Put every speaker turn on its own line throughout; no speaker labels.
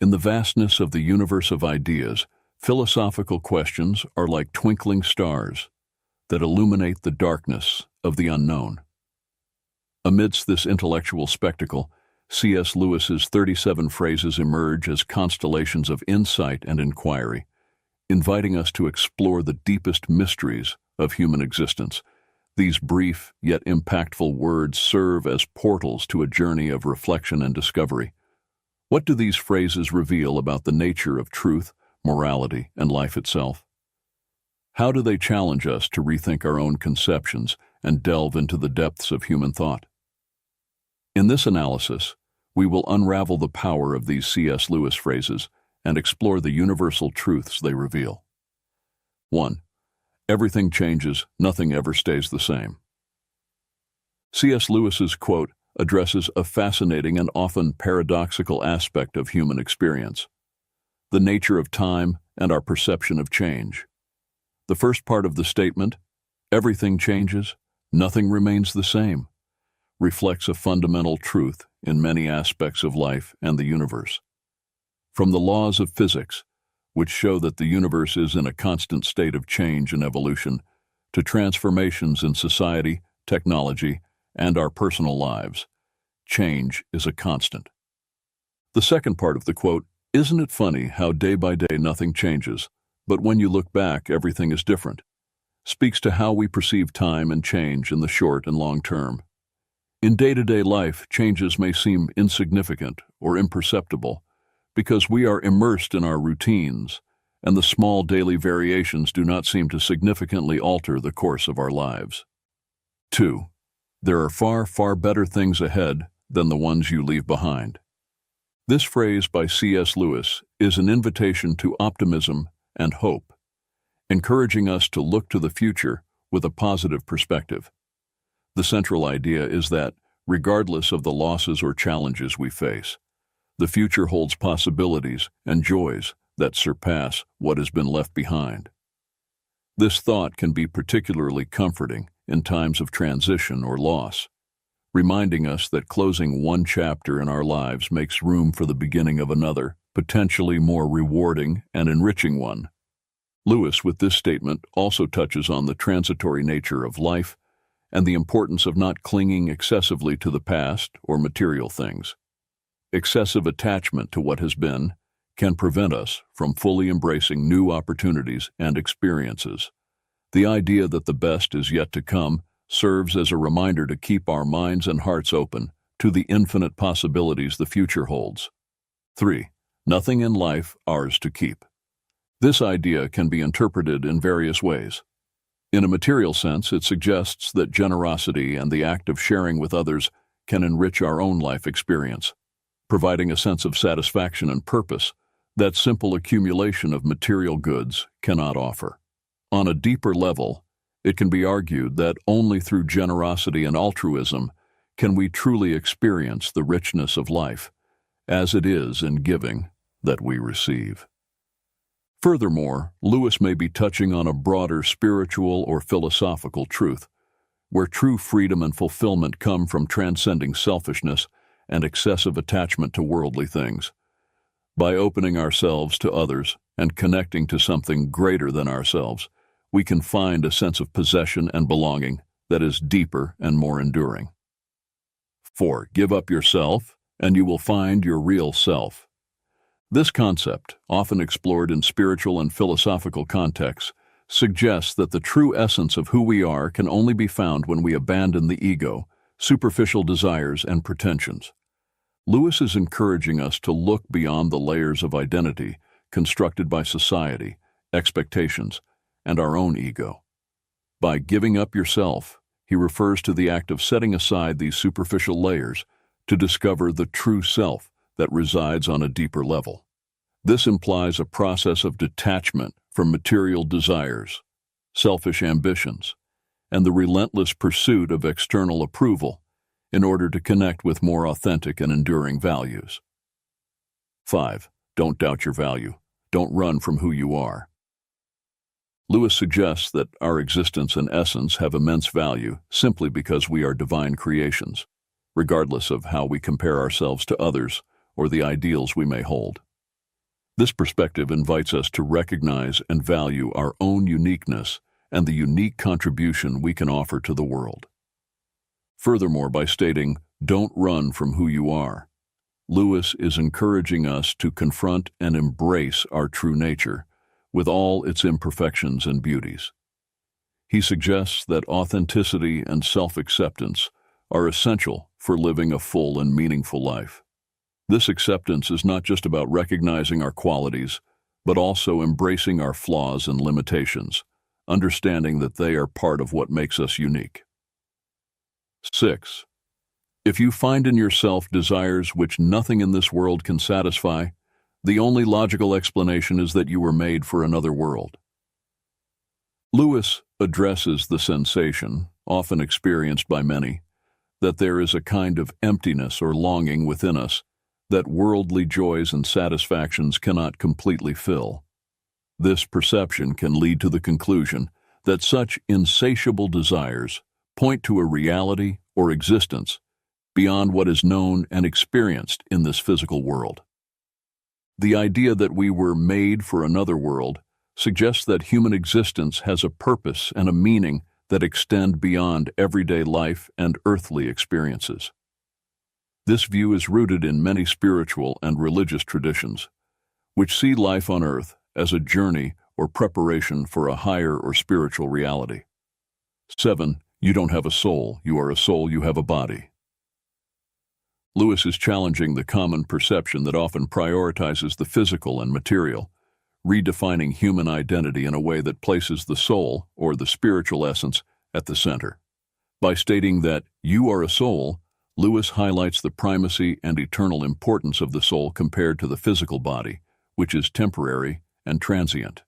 In the vastness of the universe of ideas, philosophical questions are like twinkling stars that illuminate the darkness of the unknown. Amidst this intellectual spectacle, C.S. Lewis's 37 phrases emerge as constellations of insight and inquiry, inviting us to explore the deepest mysteries of human existence. These brief yet impactful words serve as portals to a journey of reflection and discovery. What do these phrases reveal about the nature of truth, morality, and life itself? How do they challenge us to rethink our own conceptions and delve into the depths of human thought? In this analysis, we will unravel the power of these C.S. Lewis phrases and explore the universal truths they reveal. 1. Everything changes, nothing ever stays the same. C.S. Lewis's quote addresses a fascinating and often paradoxical aspect of human experience: the nature of time and our perception of change. The first part of the statement, "Everything changes, nothing remains the same," reflects a fundamental truth in many aspects of life and the universe. From the laws of physics, which show that the universe is in a constant state of change and evolution, to transformations in society, technology, and our personal lives, change is a constant. The second part of the quote, "Isn't it funny how day by day nothing changes, but when you look back everything is different," speaks to how we perceive time and change in the short and long term. In day-to-day life, changes may seem insignificant or imperceptible because we are immersed in our routines, and the small daily variations do not seem to significantly alter the course of our lives. 2. There are far, far better things ahead than the ones you leave behind. This phrase by C.S. Lewis is an invitation to optimism and hope, encouraging us to look to the future with a positive perspective. The central idea is that, regardless of the losses or challenges we face, the future holds possibilities and joys that surpass what has been left behind. This thought can be particularly comforting in times of transition or loss, reminding us that closing one chapter in our lives makes room for the beginning of another, potentially more rewarding and enriching one. Lewis, with this statement, also touches on the transitory nature of life and the importance of not clinging excessively to the past or material things. Excessive attachment to what has been can prevent us from fully embracing new opportunities and experiences. The idea that the best is yet to come serves as a reminder to keep our minds and hearts open to the infinite possibilities the future holds. 3. Nothing in life ours to keep. This idea can be interpreted in various ways. In a material sense, it suggests that generosity and the act of sharing with others can enrich our own life experience, providing a sense of satisfaction and purpose that simple accumulation of material goods cannot offer. On a deeper level, it can be argued that only through generosity and altruism can we truly experience the richness of life, as it is in giving that we receive. Furthermore, Lewis may be touching on a broader spiritual or philosophical truth, where true freedom and fulfillment come from transcending selfishness and excessive attachment to worldly things. By opening ourselves to others and connecting to something greater than ourselves, we can find a sense of possession and belonging that is deeper and more enduring. 4. Give up yourself, and you will find your real self. This concept, often explored in spiritual and philosophical contexts, suggests that the true essence of who we are can only be found when we abandon the ego, superficial desires, and pretensions. Lewis is encouraging us to look beyond the layers of identity constructed by society, expectations, and our own ego. By giving up yourself, he refers to the act of setting aside these superficial layers to discover the true self that resides on a deeper level. This implies a process of detachment from material desires, selfish ambitions, and the relentless pursuit of external approval in order to connect with more authentic and enduring values. 5. Don't doubt your value. Don't run from who you are. Lewis suggests that our existence and essence have immense value simply because we are divine creations, regardless of how we compare ourselves to others or the ideals we may hold. This perspective invites us to recognize and value our own uniqueness and the unique contribution we can offer to the world. Furthermore, by stating, "Don't run from who you are," Lewis is encouraging us to confront and embrace our true nature, with all its imperfections and beauties. He suggests that authenticity and self-acceptance are essential for living a full and meaningful life. This acceptance is not just about recognizing our qualities, but also embracing our flaws and limitations, understanding that they are part of what makes us unique. 6. If you find in yourself desires which nothing in this world can satisfy, the only logical explanation is that you were made for another world. Lewis addresses the sensation, often experienced by many, that there is a kind of emptiness or longing within us that worldly joys and satisfactions cannot completely fill. This perception can lead to the conclusion that such insatiable desires point to a reality or existence beyond what is known and experienced in this physical world. The idea that we were made for another world suggests that human existence has a purpose and a meaning that extend beyond everyday life and earthly experiences. This view is rooted in many spiritual and religious traditions, which see life on earth as a journey or preparation for a higher or spiritual reality. 7. You don't have a soul. You are a soul. You have a body. Lewis is challenging the common perception that often prioritizes the physical and material, redefining human identity in a way that places the soul, or the spiritual essence, at the center. By stating that you are a soul, Lewis highlights the primacy and eternal importance of the soul compared to the physical body, which is temporary and transient.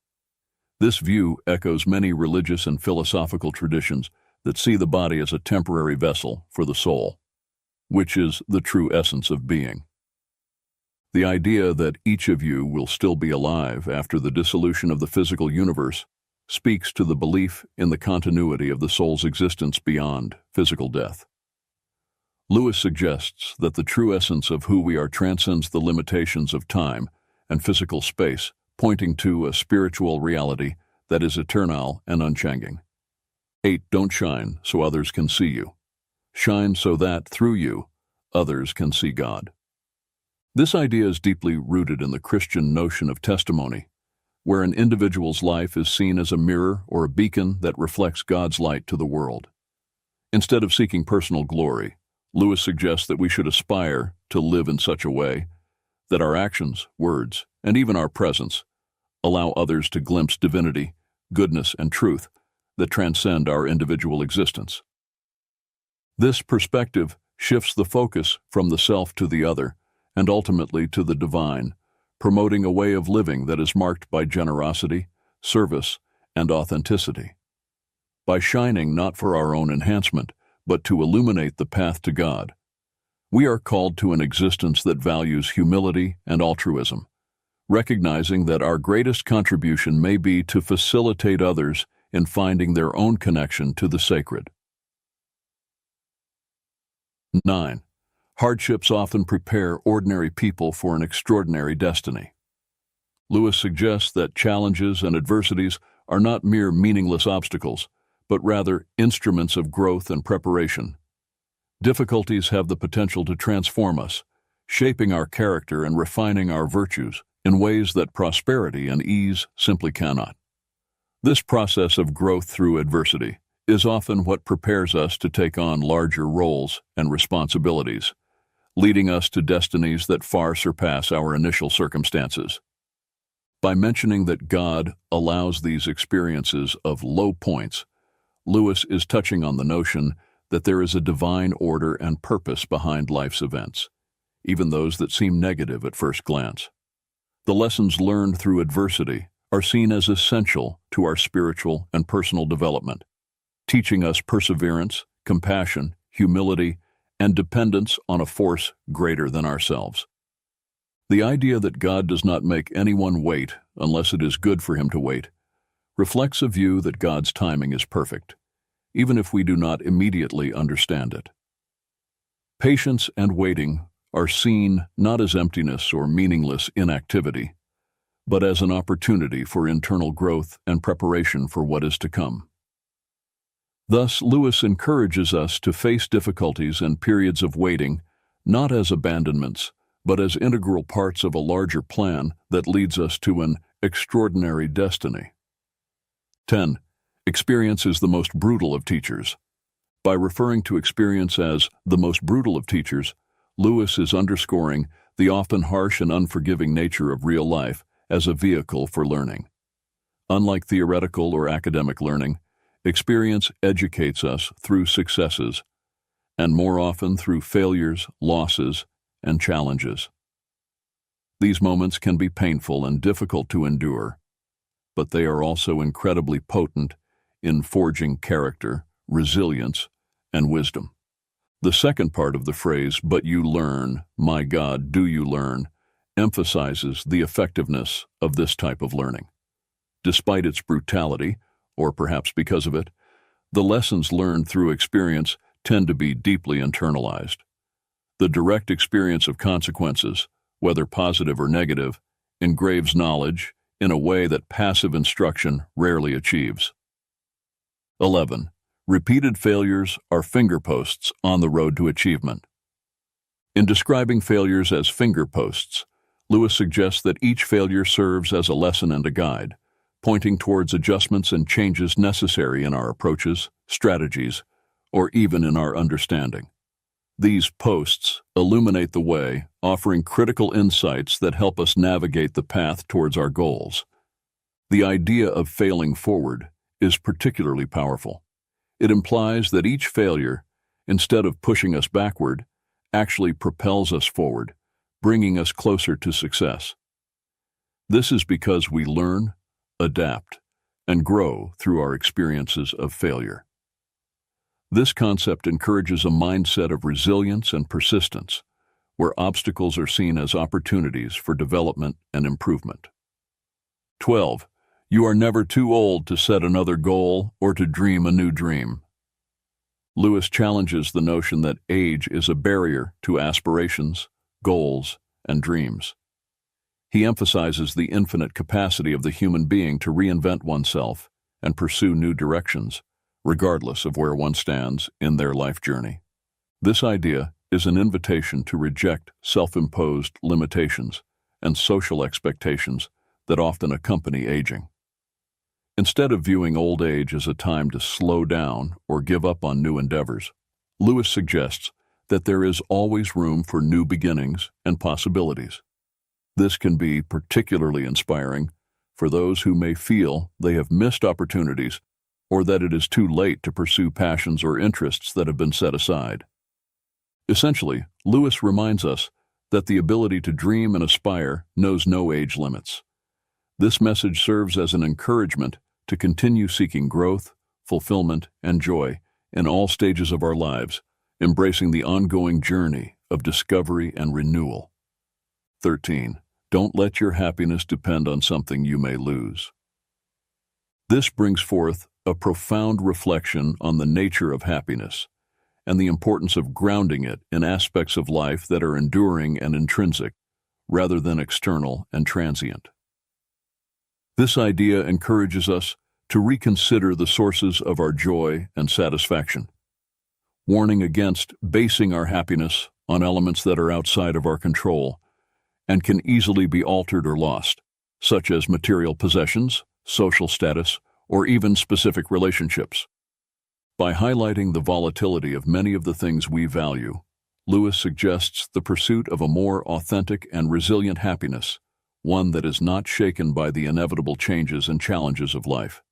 This view echoes many religious and philosophical traditions that see the body as a temporary vessel for the soul, which is the true essence of being. The idea that each of you will still be alive after the dissolution of the physical universe speaks to the belief in the continuity of the soul's existence beyond physical death. Lewis suggests that the true essence of who we are transcends the limitations of time and physical space, pointing to a spiritual reality that is eternal and unchanging. 8. Don't shine so others can see you. Shine so that, through you, others can see God. This idea is deeply rooted in the Christian notion of testimony, where an individual's life is seen as a mirror or a beacon that reflects God's light to the world. Instead of seeking personal glory, Lewis suggests that we should aspire to live in such a way that our actions, words, and even our presence allow others to glimpse divinity, goodness, and truth that transcend our individual existence. This perspective shifts the focus from the self to the other, and ultimately to the divine, promoting a way of living that is marked by generosity, service, and authenticity. By shining not for our own enhancement, but to illuminate the path to God, we are called to an existence that values humility and altruism, recognizing that our greatest contribution may be to facilitate others in finding their own connection to the sacred. 9. Hardships often prepare ordinary people for an extraordinary destiny. Lewis suggests that challenges and adversities are not mere meaningless obstacles, but rather instruments of growth and preparation. Difficulties have the potential to transform us, shaping our character and refining our virtues in ways that prosperity and ease simply cannot. This process of growth through adversity is often what prepares us to take on larger roles and responsibilities, leading us to destinies that far surpass our initial circumstances. By mentioning that God allows these experiences of low points, Lewis is touching on the notion that there is a divine order and purpose behind life's events, even those that seem negative at first glance. The lessons learned through adversity are seen as essential to our spiritual and personal development, teaching us perseverance, compassion, humility, and dependence on a force greater than ourselves. The idea that God does not make anyone wait unless it is good for him to wait reflects a view that God's timing is perfect, even if we do not immediately understand it. Patience and waiting are seen not as emptiness or meaningless inactivity, but as an opportunity for internal growth and preparation for what is to come. Thus, Lewis encourages us to face difficulties and periods of waiting not as abandonments, but as integral parts of a larger plan that leads us to an extraordinary destiny. 10. Experience is the most brutal of teachers. By referring to experience as the most brutal of teachers, Lewis is underscoring the often harsh and unforgiving nature of real life as a vehicle for learning. Unlike theoretical or academic learning, experience educates us through successes, and more often through failures, losses, and challenges. These moments can be painful and difficult to endure, but they are also incredibly potent in forging character, resilience, and wisdom. The second part of the phrase, "but you learn, my God, do you learn," emphasizes the effectiveness of this type of learning. Despite its brutality, or perhaps because of it, the lessons learned through experience tend to be deeply internalized. The direct experience of consequences, whether positive or negative, engraves knowledge in a way that passive instruction rarely achieves. 11. Repeated failures are fingerposts on the road to achievement. In describing failures as fingerposts, Lewis suggests that each failure serves as a lesson and a guide, pointing towards adjustments and changes necessary in our approaches, strategies, or even in our understanding. These posts illuminate the way, offering critical insights that help us navigate the path towards our goals. The idea of failing forward is particularly powerful. It implies that each failure, instead of pushing us backward, actually propels us forward, bringing us closer to success. This is because we learn, adapt, and grow through our experiences of failure. This concept encourages a mindset of resilience and persistence, where obstacles are seen as opportunities for development and improvement. 12. You are never too old to set another goal or to dream a new dream. Lewis challenges the notion that age is a barrier to aspirations, goals, and dreams. He emphasizes the infinite capacity of the human being to reinvent oneself and pursue new directions, regardless of where one stands in their life journey. This idea is an invitation to reject self-imposed limitations and social expectations that often accompany aging. Instead of viewing old age as a time to slow down or give up on new endeavors, Lewis suggests that there is always room for new beginnings and possibilities. This can be particularly inspiring for those who may feel they have missed opportunities or that it is too late to pursue passions or interests that have been set aside. Essentially, Lewis reminds us that the ability to dream and aspire knows no age limits. This message serves as an encouragement to continue seeking growth, fulfillment, and joy in all stages of our lives, embracing the ongoing journey of discovery and renewal. 13. Don't let your happiness depend on something you may lose. This brings forth a profound reflection on the nature of happiness and the importance of grounding it in aspects of life that are enduring and intrinsic, rather than external and transient. This idea encourages us to reconsider the sources of our joy and satisfaction, warning against basing our happiness on elements that are outside of our control and can easily be altered or lost, such as material possessions, social status, or even specific relationships. By highlighting the volatility of many of the things we value, Lewis suggests the pursuit of a more authentic and resilient happiness, one that is not shaken by the inevitable changes and challenges of life.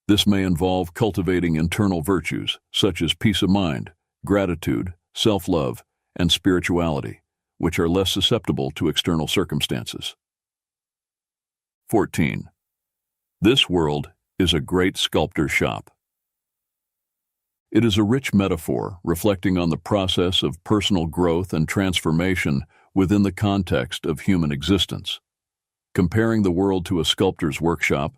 This may involve cultivating internal virtues such as peace of mind, gratitude, self-love, and spirituality, which are less susceptible to external circumstances. 14. This world is a great sculptor's shop. It is a rich metaphor reflecting on the process of personal growth and transformation within the context of human existence. Comparing the world to a sculptor's workshop,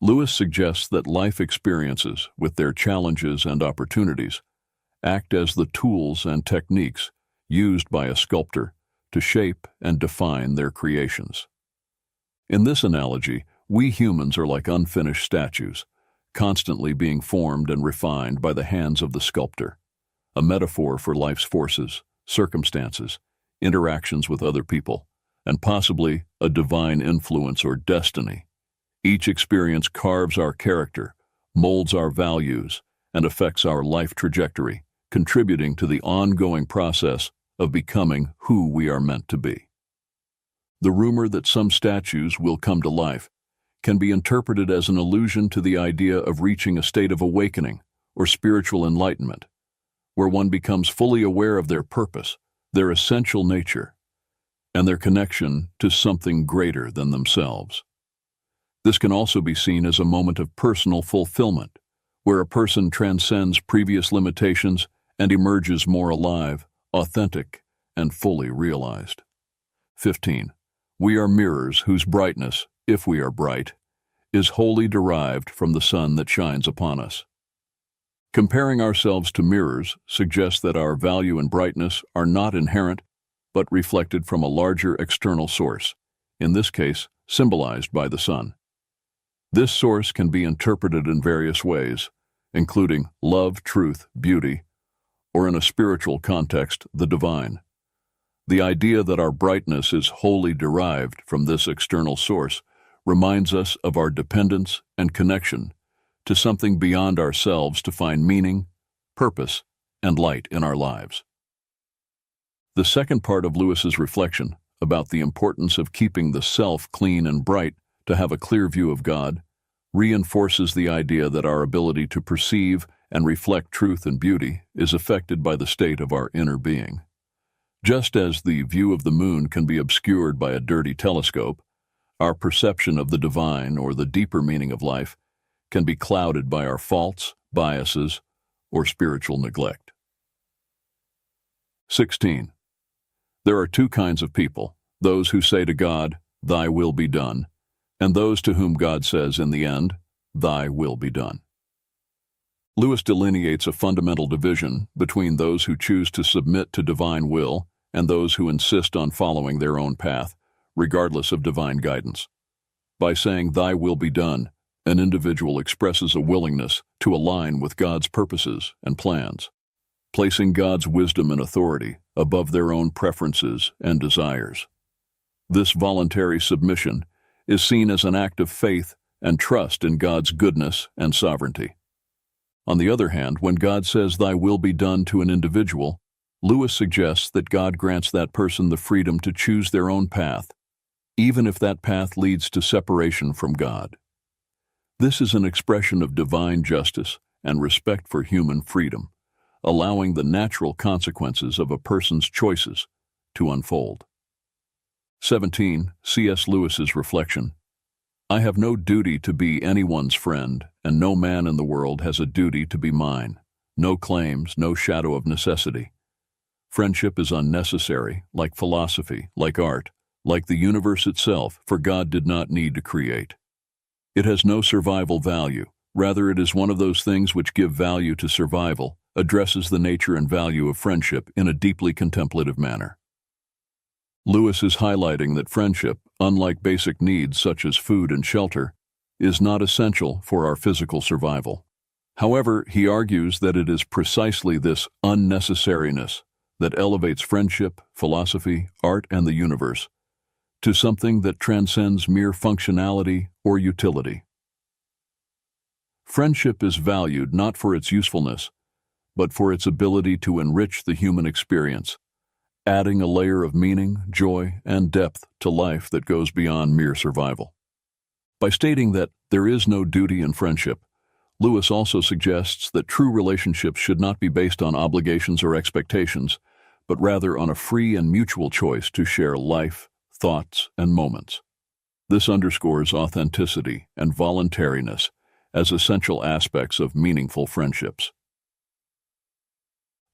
Lewis suggests that life experiences, with their challenges and opportunities, act as the tools and techniques used by a sculptor to shape and define their creations. In this analogy, we humans are like unfinished statues, constantly being formed and refined by the hands of the sculptor, a metaphor for life's forces, circumstances, interactions with other people, and possibly a divine influence or destiny. Each experience carves our character, molds our values, and affects our life trajectory, contributing to the ongoing process of becoming who we are meant to be. The rumor that some statues will come to life can be interpreted as an allusion to the idea of reaching a state of awakening or spiritual enlightenment, where one becomes fully aware of their purpose, their essential nature, and their connection to something greater than themselves. This can also be seen as a moment of personal fulfillment, where a person transcends previous limitations and emerges more alive, authentic, and fully realized. 15. We are mirrors whose brightness, if we are bright, is wholly derived from the sun that shines upon us. Comparing ourselves to mirrors suggests that our value and brightness are not inherent, but reflected from a larger external source, in this case, symbolized by the sun. This source can be interpreted in various ways, including love, truth, beauty, or in a spiritual context, the divine. The idea that our brightness is wholly derived from this external source reminds us of our dependence and connection to something beyond ourselves to find meaning, purpose, and light in our lives. The second part of Lewis's reflection about the importance of keeping the self clean and bright to have a clear view of God reinforces the idea that our ability to perceive and reflect truth and beauty is affected by the state of our inner being. Just as the view of the moon can be obscured by a dirty telescope, our perception of the divine or the deeper meaning of life can be clouded by our faults, biases, or spiritual neglect. 16. There are two kinds of people, those who say to God, "Thy will be done," and those to whom God says in the end, "Thy will be done." Lewis delineates a fundamental division between those who choose to submit to divine will and those who insist on following their own path, regardless of divine guidance. By saying, "Thy will be done," an individual expresses a willingness to align with God's purposes and plans, placing God's wisdom and authority above their own preferences and desires. This voluntary submission is seen as an act of faith and trust in God's goodness and sovereignty. On the other hand, when God says, "Thy will be done" to an individual, Lewis suggests that God grants that person the freedom to choose their own path, even if that path leads to separation from God. This is an expression of divine justice and respect for human freedom, allowing the natural consequences of a person's choices to unfold. 17. C.S. Lewis's reflection. I have no duty to be anyone's friend, and no man in the world has a duty to be mine. No claims, no shadow of necessity. Friendship is unnecessary, like philosophy, like art, like the universe itself, for God did not need to create. It has no survival value. Rather, it is one of those things which give value to survival, addresses the nature and value of friendship in a deeply contemplative manner. Lewis is highlighting that friendship, unlike basic needs such as food and shelter, is not essential for our physical survival. However, he argues that it is precisely this unnecessariness that elevates friendship, philosophy, art, and the universe to something that transcends mere functionality or utility. Friendship is valued not for its usefulness, but for its ability to enrich the human experience, adding a layer of meaning, joy, and depth to life that goes beyond mere survival. By stating that there is no duty in friendship, Lewis also suggests that true relationships should not be based on obligations or expectations, but rather on a free and mutual choice to share life, thoughts, and moments. This underscores authenticity and voluntariness as essential aspects of meaningful friendships.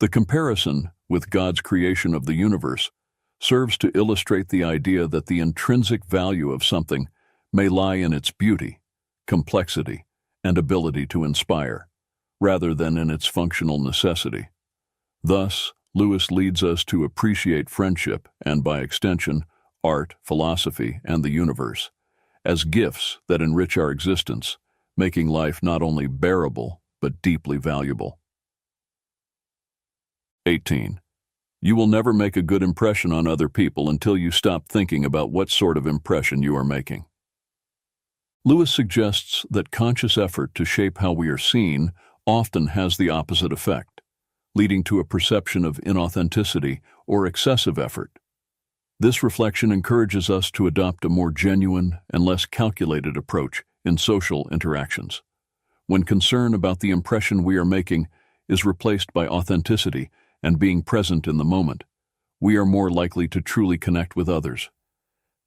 The comparison with God's creation of the universe serves to illustrate the idea that the intrinsic value of something may lie in its beauty, complexity, and ability to inspire, rather than in its functional necessity. Thus, Lewis leads us to appreciate friendship and, by extension, art, philosophy, and the universe as gifts that enrich our existence, making life not only bearable, but deeply valuable. 18. You will never make a good impression on other people until you stop thinking about what sort of impression you are making. Lewis suggests that conscious effort to shape how we are seen often has the opposite effect, leading to a perception of inauthenticity or excessive effort. This reflection encourages us to adopt a more genuine and less calculated approach in social interactions. When concern about the impression we are making is replaced by authenticity and being present in the moment, we are more likely to truly connect with others.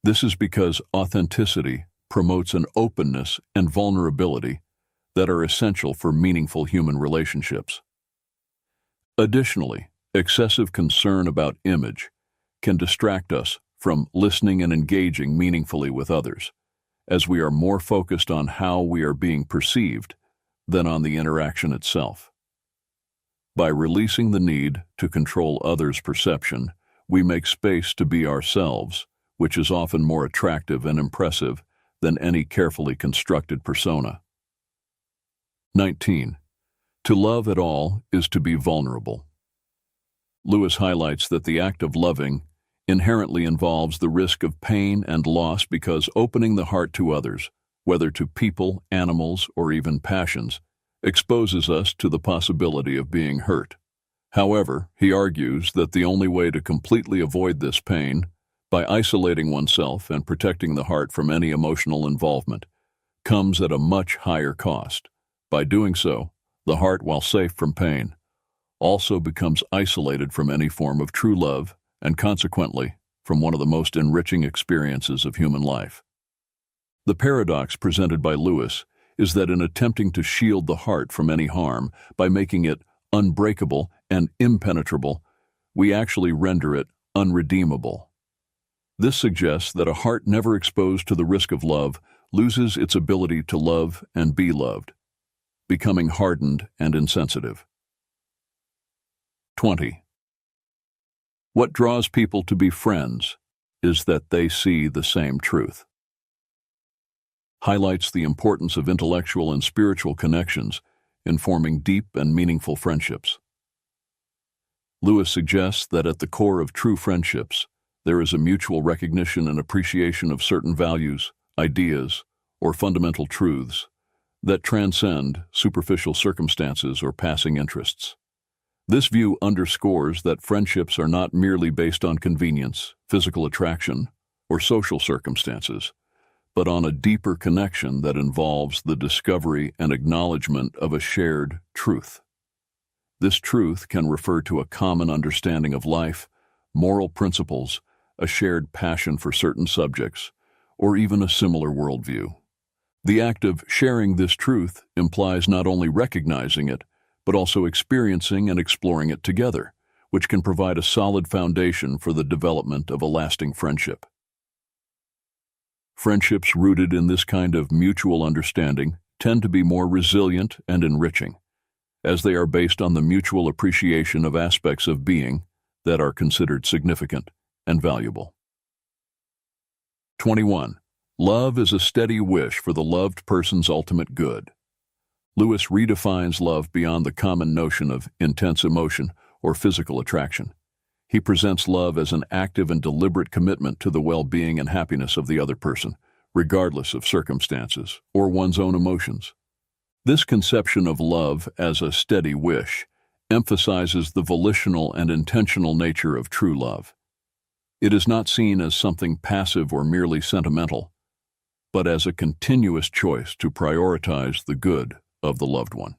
This is because authenticity promotes an openness and vulnerability that are essential for meaningful human relationships. Additionally, excessive concern about image can distract us from listening and engaging meaningfully with others, as we are more focused on how we are being perceived than on the interaction itself. By releasing the need to control others' perception, we make space to be ourselves, which is often more attractive and impressive than any carefully constructed persona. 19. To love at all is to be vulnerable. Lewis highlights that the act of loving inherently involves the risk of pain and loss because opening the heart to others, whether to people, animals, or even passions, exposes us to the possibility of being hurt. However, he argues that the only way to completely avoid this pain, by isolating oneself and protecting the heart from any emotional involvement, comes at a much higher cost. By doing so, the heart, while safe from pain, also becomes isolated from any form of true love and consequently from one of the most enriching experiences of human life. The paradox presented by Lewis is that in attempting to shield the heart from any harm by making it unbreakable and impenetrable, we actually render it unredeemable. This suggests that a heart never exposed to the risk of love loses its ability to love and be loved, becoming hardened and insensitive. 20. What draws people to be friends is that they see the same truth. Highlights the importance of intellectual and spiritual connections in forming deep and meaningful friendships. Lewis suggests that at the core of true friendships, there is a mutual recognition and appreciation of certain values, ideas, or fundamental truths that transcend superficial circumstances or passing interests. This view underscores that friendships are not merely based on convenience, physical attraction, or social circumstances, but on a deeper connection that involves the discovery and acknowledgement of a shared truth. This truth can refer to a common understanding of life, moral principles, a shared passion for certain subjects, or even a similar worldview. The act of sharing this truth implies not only recognizing it, but also experiencing and exploring it together, which can provide a solid foundation for the development of a lasting friendship. Friendships rooted in this kind of mutual understanding tend to be more resilient and enriching, as they are based on the mutual appreciation of aspects of being that are considered significant and valuable. 21. Love is a steady wish for the loved person's ultimate good. Lewis redefines love beyond the common notion of intense emotion or physical attraction. He presents love as an active and deliberate commitment to the well-being and happiness of the other person, regardless of circumstances or one's own emotions. This conception of love as a steady wish emphasizes the volitional and intentional nature of true love. It is not seen as something passive or merely sentimental, but as a continuous choice to prioritize the good of the loved one.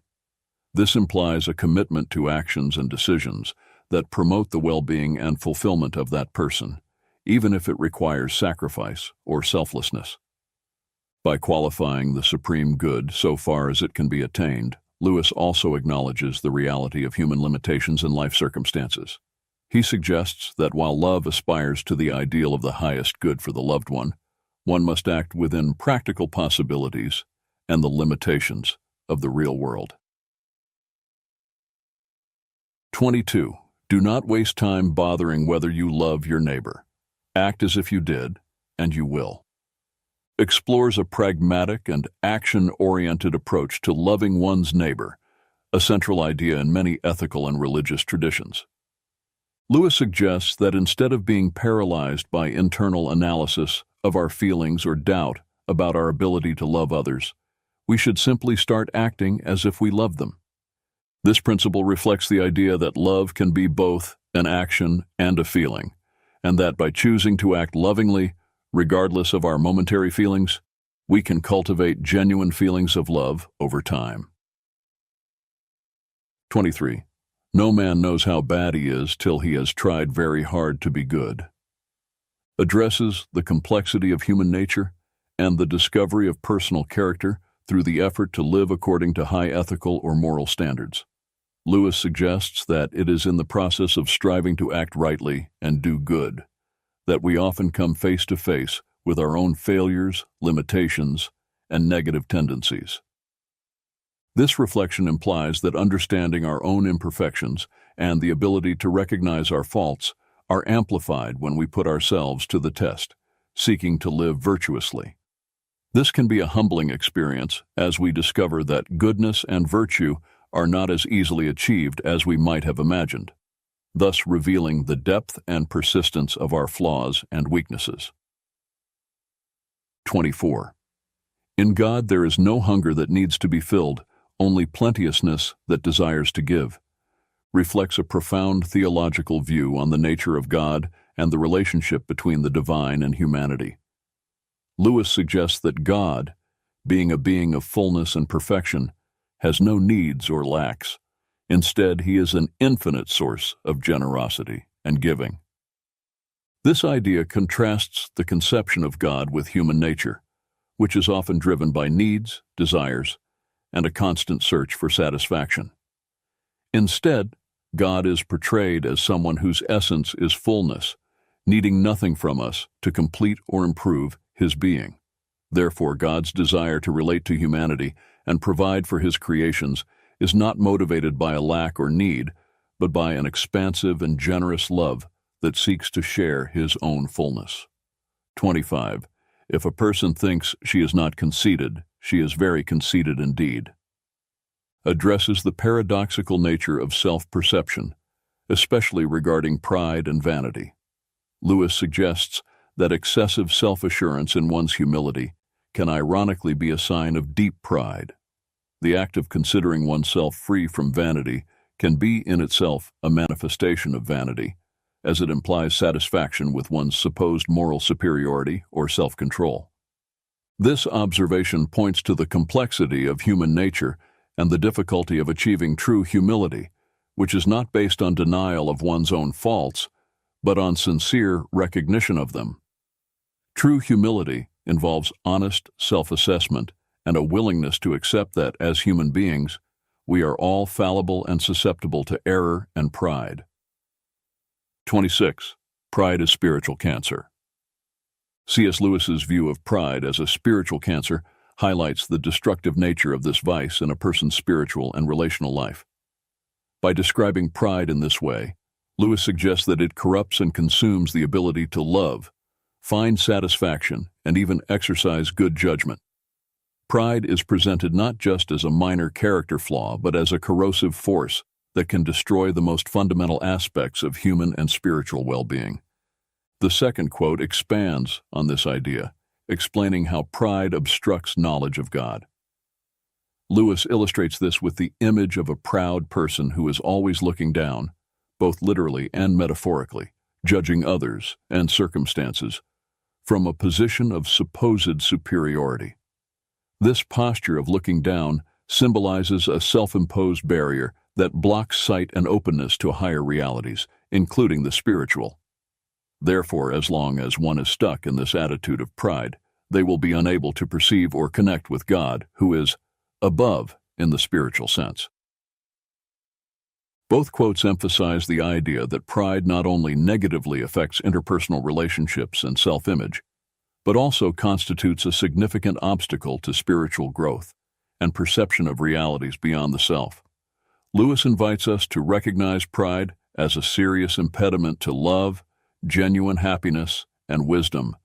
This implies a commitment to actions and decisions that promote the well-being and fulfillment of that person, even if it requires sacrifice or selflessness. By qualifying the supreme good so far as it can be attained, Lewis also acknowledges the reality of human limitations in life circumstances. He suggests that while love aspires to the ideal of the highest good for the loved one must act within practical possibilities and the limitations of the real world. 22. Do not waste time bothering whether you love your neighbor. Act as if you did, and you will. explores a pragmatic and action-oriented approach to loving one's neighbor, a central idea in many ethical and religious traditions. Lewis suggests that instead of being paralyzed by internal analysis of our feelings or doubt about our ability to love others, we should simply start acting as if we love them. This principle reflects the idea that love can be both an action and a feeling, and that by choosing to act lovingly, regardless of our momentary feelings, we can cultivate genuine feelings of love over time. 23. No man knows how bad he is till he has tried very hard to be good. Addresses the complexity of human nature and the discovery of personal character through the effort to live according to high ethical or moral standards. Lewis suggests that it is in the process of striving to act rightly and do good that we often come face to face with our own failures, limitations, and negative tendencies. This reflection implies that understanding our own imperfections and the ability to recognize our faults are amplified when we put ourselves to the test, seeking to live virtuously. This can be a humbling experience as we discover that goodness and virtue are not as easily achieved as we might have imagined, thus revealing the depth and persistence of our flaws and weaknesses. 24. In God there is no hunger that needs to be filled, only plenteousness that desires to give, reflects a profound theological view on the nature of God and the relationship between the divine and humanity. Lewis suggests that God, being a being of fullness and perfection, has no needs or lacks. Instead, he is an infinite source of generosity and giving. This idea contrasts the conception of God with human nature, which is often driven by needs, desires, and a constant search for satisfaction. Instead, God is portrayed as someone whose essence is fullness, needing nothing from us to complete or improve his being. Therefore, God's desire to relate to humanity and provide for his creations is not motivated by a lack or need, but by an expansive and generous love that seeks to share his own fullness. 25. If a person thinks she is not conceited, she is very conceited indeed. Addresses the paradoxical nature of self-perception, especially regarding pride and vanity. Lewis suggests that excessive self-assurance in one's humility can ironically be a sign of deep pride. The act of considering oneself free from vanity can be in itself a manifestation of vanity, as it implies satisfaction with one's supposed moral superiority or self-control. This observation points to the complexity of human nature and the difficulty of achieving true humility, which is not based on denial of one's own faults, but on sincere recognition of them. True humility involves honest self-assessment and a willingness to accept that, as human beings, we are all fallible and susceptible to error and pride. 26. Pride is spiritual cancer. C.S. Lewis's view of pride as a spiritual cancer highlights the destructive nature of this vice in a person's spiritual and relational life. By describing pride in this way, Lewis suggests that it corrupts and consumes the ability to love, find satisfaction, and even exercise good judgment. Pride is presented not just as a minor character flaw, but as a corrosive force that can destroy the most fundamental aspects of human and spiritual well-being. The second quote expands on this idea, explaining how pride obstructs knowledge of God. Lewis illustrates this with the image of a proud person who is always looking down, both literally and metaphorically, judging others and circumstances from a position of supposed superiority. This posture of looking down symbolizes a self-imposed barrier that blocks sight and openness to higher realities, including the spiritual. Therefore, as long as one is stuck in this attitude of pride, they will be unable to perceive or connect with God, who is above in the spiritual sense. Both quotes emphasize the idea that pride not only negatively affects interpersonal relationships and self-image, but also constitutes a significant obstacle to spiritual growth and perception of realities beyond the self. Lewis invites us to recognize pride as a serious impediment to love, genuine happiness, and wisdom,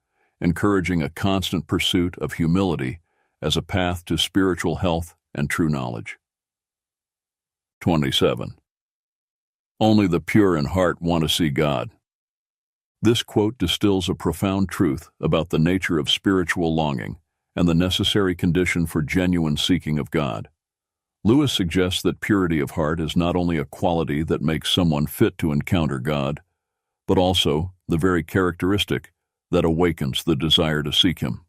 encouraging a constant pursuit of humility as a path to spiritual health and true knowledge. 27. Only the pure in heart want to see God. This quote distills a profound truth about the nature of spiritual longing and the necessary condition for genuine seeking of God. Lewis suggests that purity of heart is not only a quality that makes someone fit to encounter God, but also the very characteristic that awakens the desire to seek Him.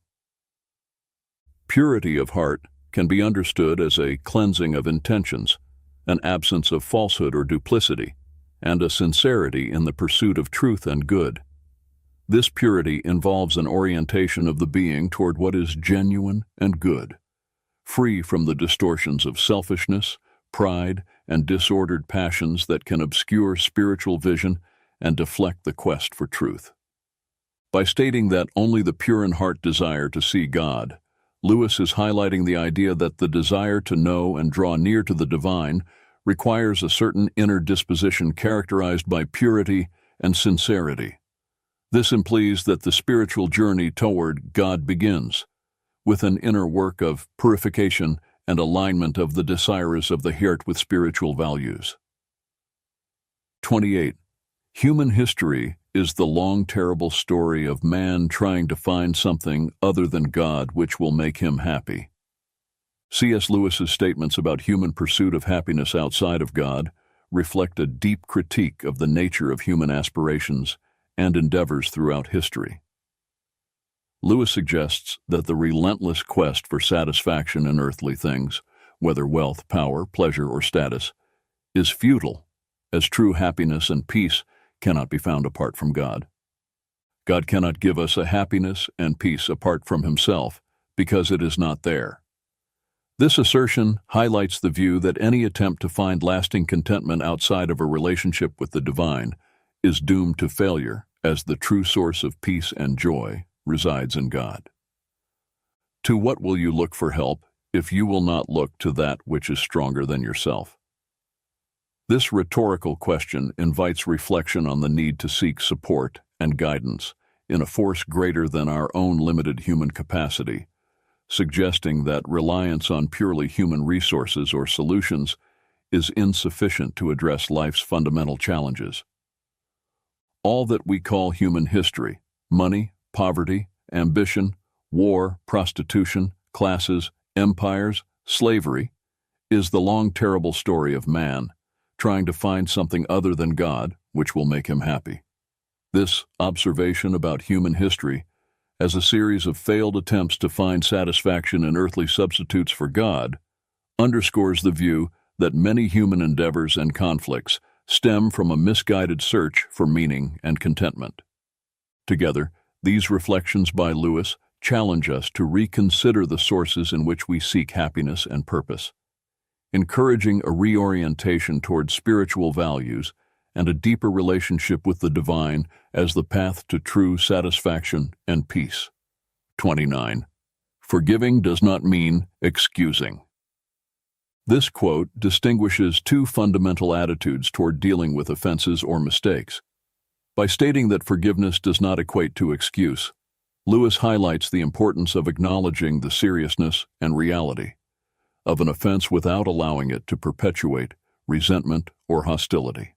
Purity of heart can be understood as a cleansing of intentions, an absence of falsehood or duplicity, and a sincerity in the pursuit of truth and good. This purity involves an orientation of the being toward what is genuine and good, free from the distortions of selfishness, pride, and disordered passions that can obscure spiritual vision and deflect the quest for truth. By stating that only the pure in heart desire to see God, Lewis is highlighting the idea that the desire to know and draw near to the divine requires a certain inner disposition characterized by purity and sincerity. This implies that the spiritual journey toward God begins with an inner work of purification and alignment of the desires of the heart with spiritual values. 28. Human history is the long, terrible story of man trying to find something other than God which will make him happy. C.S. Lewis's statements about human pursuit of happiness outside of God reflect a deep critique of the nature of human aspirations and endeavors throughout history. Lewis suggests that the relentless quest for satisfaction in earthly things, whether wealth, power, pleasure, or status, is futile, as true happiness and peace cannot be found apart from God. God cannot give us a happiness and peace apart from Himself, because it is not there. This assertion highlights the view that any attempt to find lasting contentment outside of a relationship with the divine is doomed to failure, as the true source of peace and joy resides in God. To what will you look for help if you will not look to that which is stronger than yourself? This rhetorical question invites reflection on the need to seek support and guidance in a force greater than our own limited human capacity, suggesting that reliance on purely human resources or solutions is insufficient to address life's fundamental challenges. All that we call human history, money, poverty, ambition, war, prostitution, classes, empires, slavery, is the long, terrible story of man trying to find something other than God which will make him happy. This observation about human history as a series of failed attempts to find satisfaction in earthly substitutes for God underscores the view that many human endeavors and conflicts stem from a misguided search for meaning and contentment. Together, these reflections by Lewis challenge us to reconsider the sources in which we seek happiness and purpose, encouraging a reorientation toward spiritual values and a deeper relationship with the divine as the path to true satisfaction and peace. 29. Forgiving does not mean excusing. This quote distinguishes two fundamental attitudes toward dealing with offenses or mistakes. By stating that forgiveness does not equate to excuse, Lewis highlights the importance of acknowledging the seriousness and reality of an offense without allowing it to perpetuate resentment or hostility.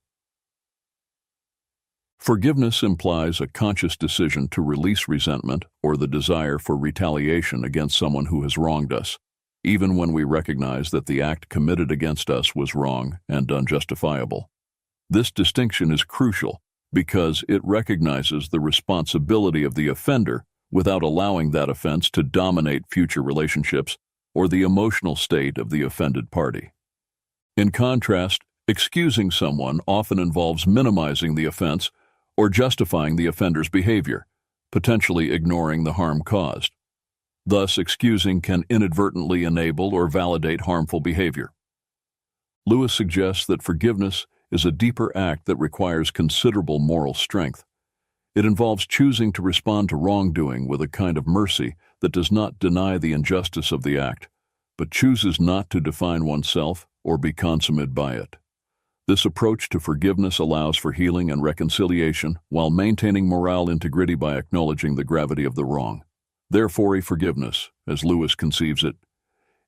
Forgiveness implies a conscious decision to release resentment or the desire for retaliation against someone who has wronged us, even when we recognize that the act committed against us was wrong and unjustifiable. This distinction is crucial because it recognizes the responsibility of the offender without allowing that offense to dominate future relationships or the emotional state of the offended party. In contrast, excusing someone often involves minimizing the offense or justifying the offender's behavior, potentially ignoring the harm caused. Thus, excusing can inadvertently enable or validate harmful behavior. Lewis suggests that forgiveness is a deeper act that requires considerable moral strength. It involves choosing to respond to wrongdoing with a kind of mercy that does not deny the injustice of the act, but chooses not to define oneself or be consummated by it. This approach to forgiveness allows for healing and reconciliation while maintaining moral integrity by acknowledging the gravity of the wrong. Therefore, a forgiveness, as Lewis conceives it,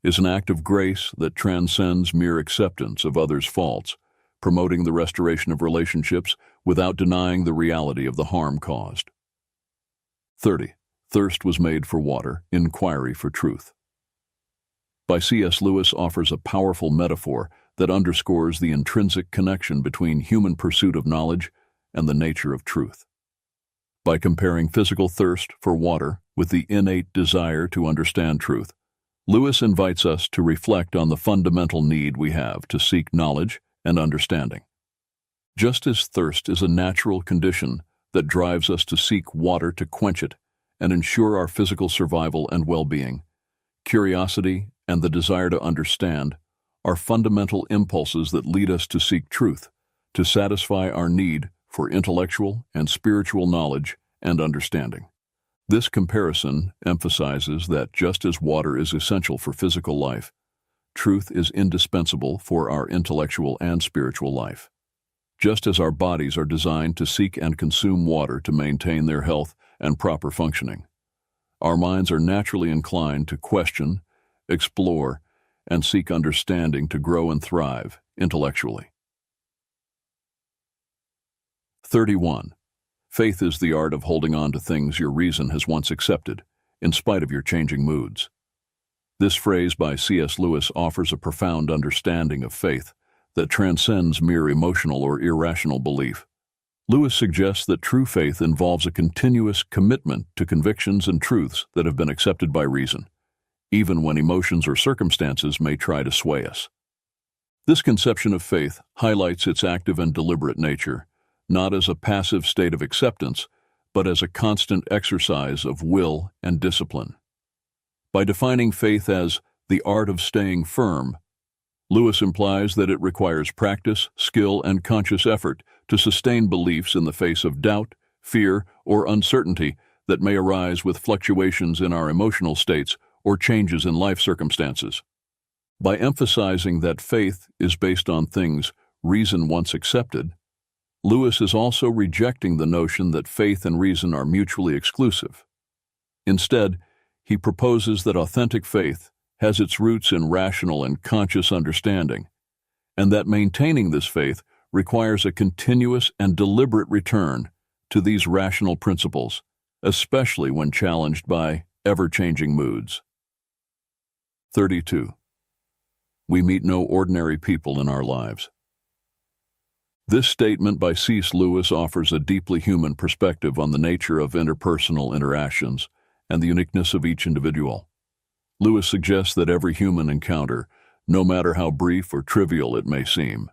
is an act of grace that transcends mere acceptance of others' faults, promoting the restoration of relationships without denying the reality of the harm caused. 30. Thirst was made for water, inquiry for truth. By C.S. Lewis offers a powerful metaphor that underscores the intrinsic connection between human pursuit of knowledge and the nature of truth. By comparing physical thirst for water with the innate desire to understand truth, Lewis invites us to reflect on the fundamental need we have to seek knowledge and understanding. Just as thirst is a natural condition that drives us to seek water to quench it and ensure our physical survival and well-being, curiosity and the desire to understand are fundamental impulses that lead us to seek truth, to satisfy our need for intellectual and spiritual knowledge and understanding. This comparison emphasizes that just as water is essential for physical life, truth is indispensable for our intellectual and spiritual life. Just as our bodies are designed to seek and consume water to maintain their health and proper functioning, our minds are naturally inclined to question, explore, and seek understanding to grow and thrive intellectually. 31. Faith is the art of holding on to things your reason has once accepted, in spite of your changing moods. This phrase by C.S. Lewis offers a profound understanding of faith that transcends mere emotional or irrational belief. Lewis suggests that true faith involves a continuous commitment to convictions and truths that have been accepted by reason, even when emotions or circumstances may try to sway us. This conception of faith highlights its active and deliberate nature, not as a passive state of acceptance, but as a constant exercise of will and discipline. By defining faith as the art of staying firm, Lewis implies that it requires practice, skill, and conscious effort to sustain beliefs in the face of doubt, fear, or uncertainty that may arise with fluctuations in our emotional states or changes in life circumstances. By emphasizing that faith is based on things reason once accepted, Lewis is also rejecting the notion that faith and reason are mutually exclusive. Instead, he proposes that authentic faith has its roots in rational and conscious understanding, and that maintaining this faith requires a continuous and deliberate return to these rational principles, especially when challenged by ever-changing moods. 32. We meet no ordinary people in our lives. This statement by C.S. Lewis offers a deeply human perspective on the nature of interpersonal interactions and the uniqueness of each individual. Lewis suggests that every human encounter, no matter how brief or trivial it may seem,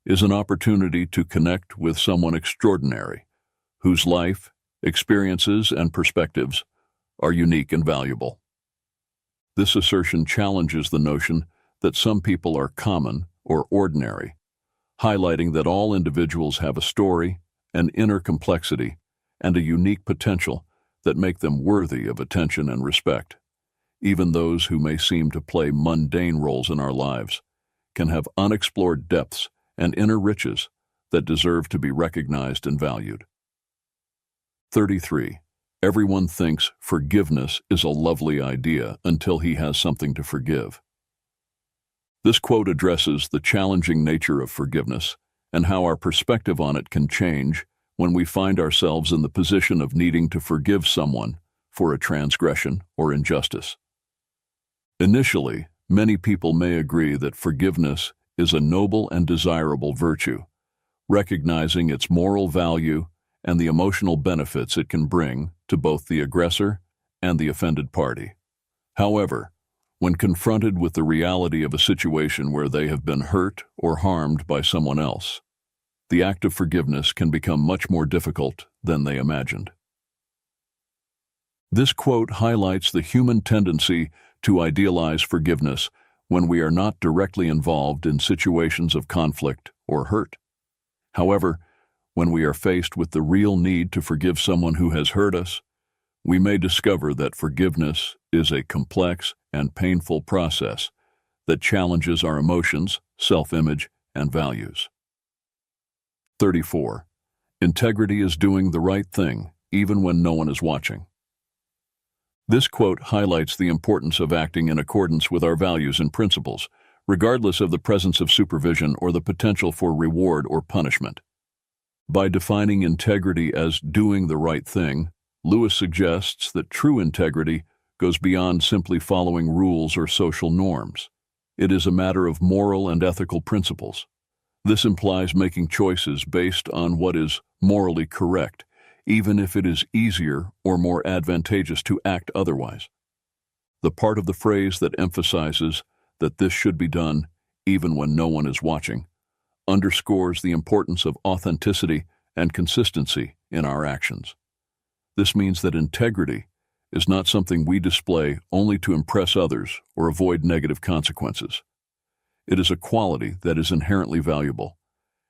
is an opportunity to connect with someone extraordinary, whose life, experiences, and perspectives are unique and valuable. This assertion challenges the notion that some people are common or ordinary, highlighting that all individuals have a story, an inner complexity, and a unique potential that make them worthy of attention and respect. Even those who may seem to play mundane roles in our lives can have unexplored depths and inner riches that deserve to be recognized and valued. 33. Everyone thinks forgiveness is a lovely idea until he has something to forgive. This quote addresses the challenging nature of forgiveness and how our perspective on it can change when we find ourselves in the position of needing to forgive someone for a transgression or injustice. Initially, many people may agree that forgiveness is a noble and desirable virtue, recognizing its moral value and the emotional benefits it can bring to both the aggressor and the offended party. However, when confronted with the reality of a situation where they have been hurt or harmed by someone else, the act of forgiveness can become much more difficult than they imagined. This quote highlights the human tendency to idealize forgiveness when we are not directly involved in situations of conflict or hurt. However, when we are faced with the real need to forgive someone who has hurt us, we may discover that forgiveness is a complex and painful process that challenges our emotions, self-image, and values. 34. Integrity is doing the right thing, even when no one is watching. This quote highlights the importance of acting in accordance with our values and principles, regardless of the presence of supervision or the potential for reward or punishment. By defining integrity as doing the right thing, Lewis suggests that true integrity goes beyond simply following rules or social norms. It is a matter of moral and ethical principles. This implies making choices based on what is morally correct, even if it is easier or more advantageous to act otherwise. The part of the phrase that emphasizes that this should be done even when no one is watching underscores the importance of authenticity and consistency in our actions. This means that integrity is not something we display only to impress others or avoid negative consequences. It is a quality that is inherently valuable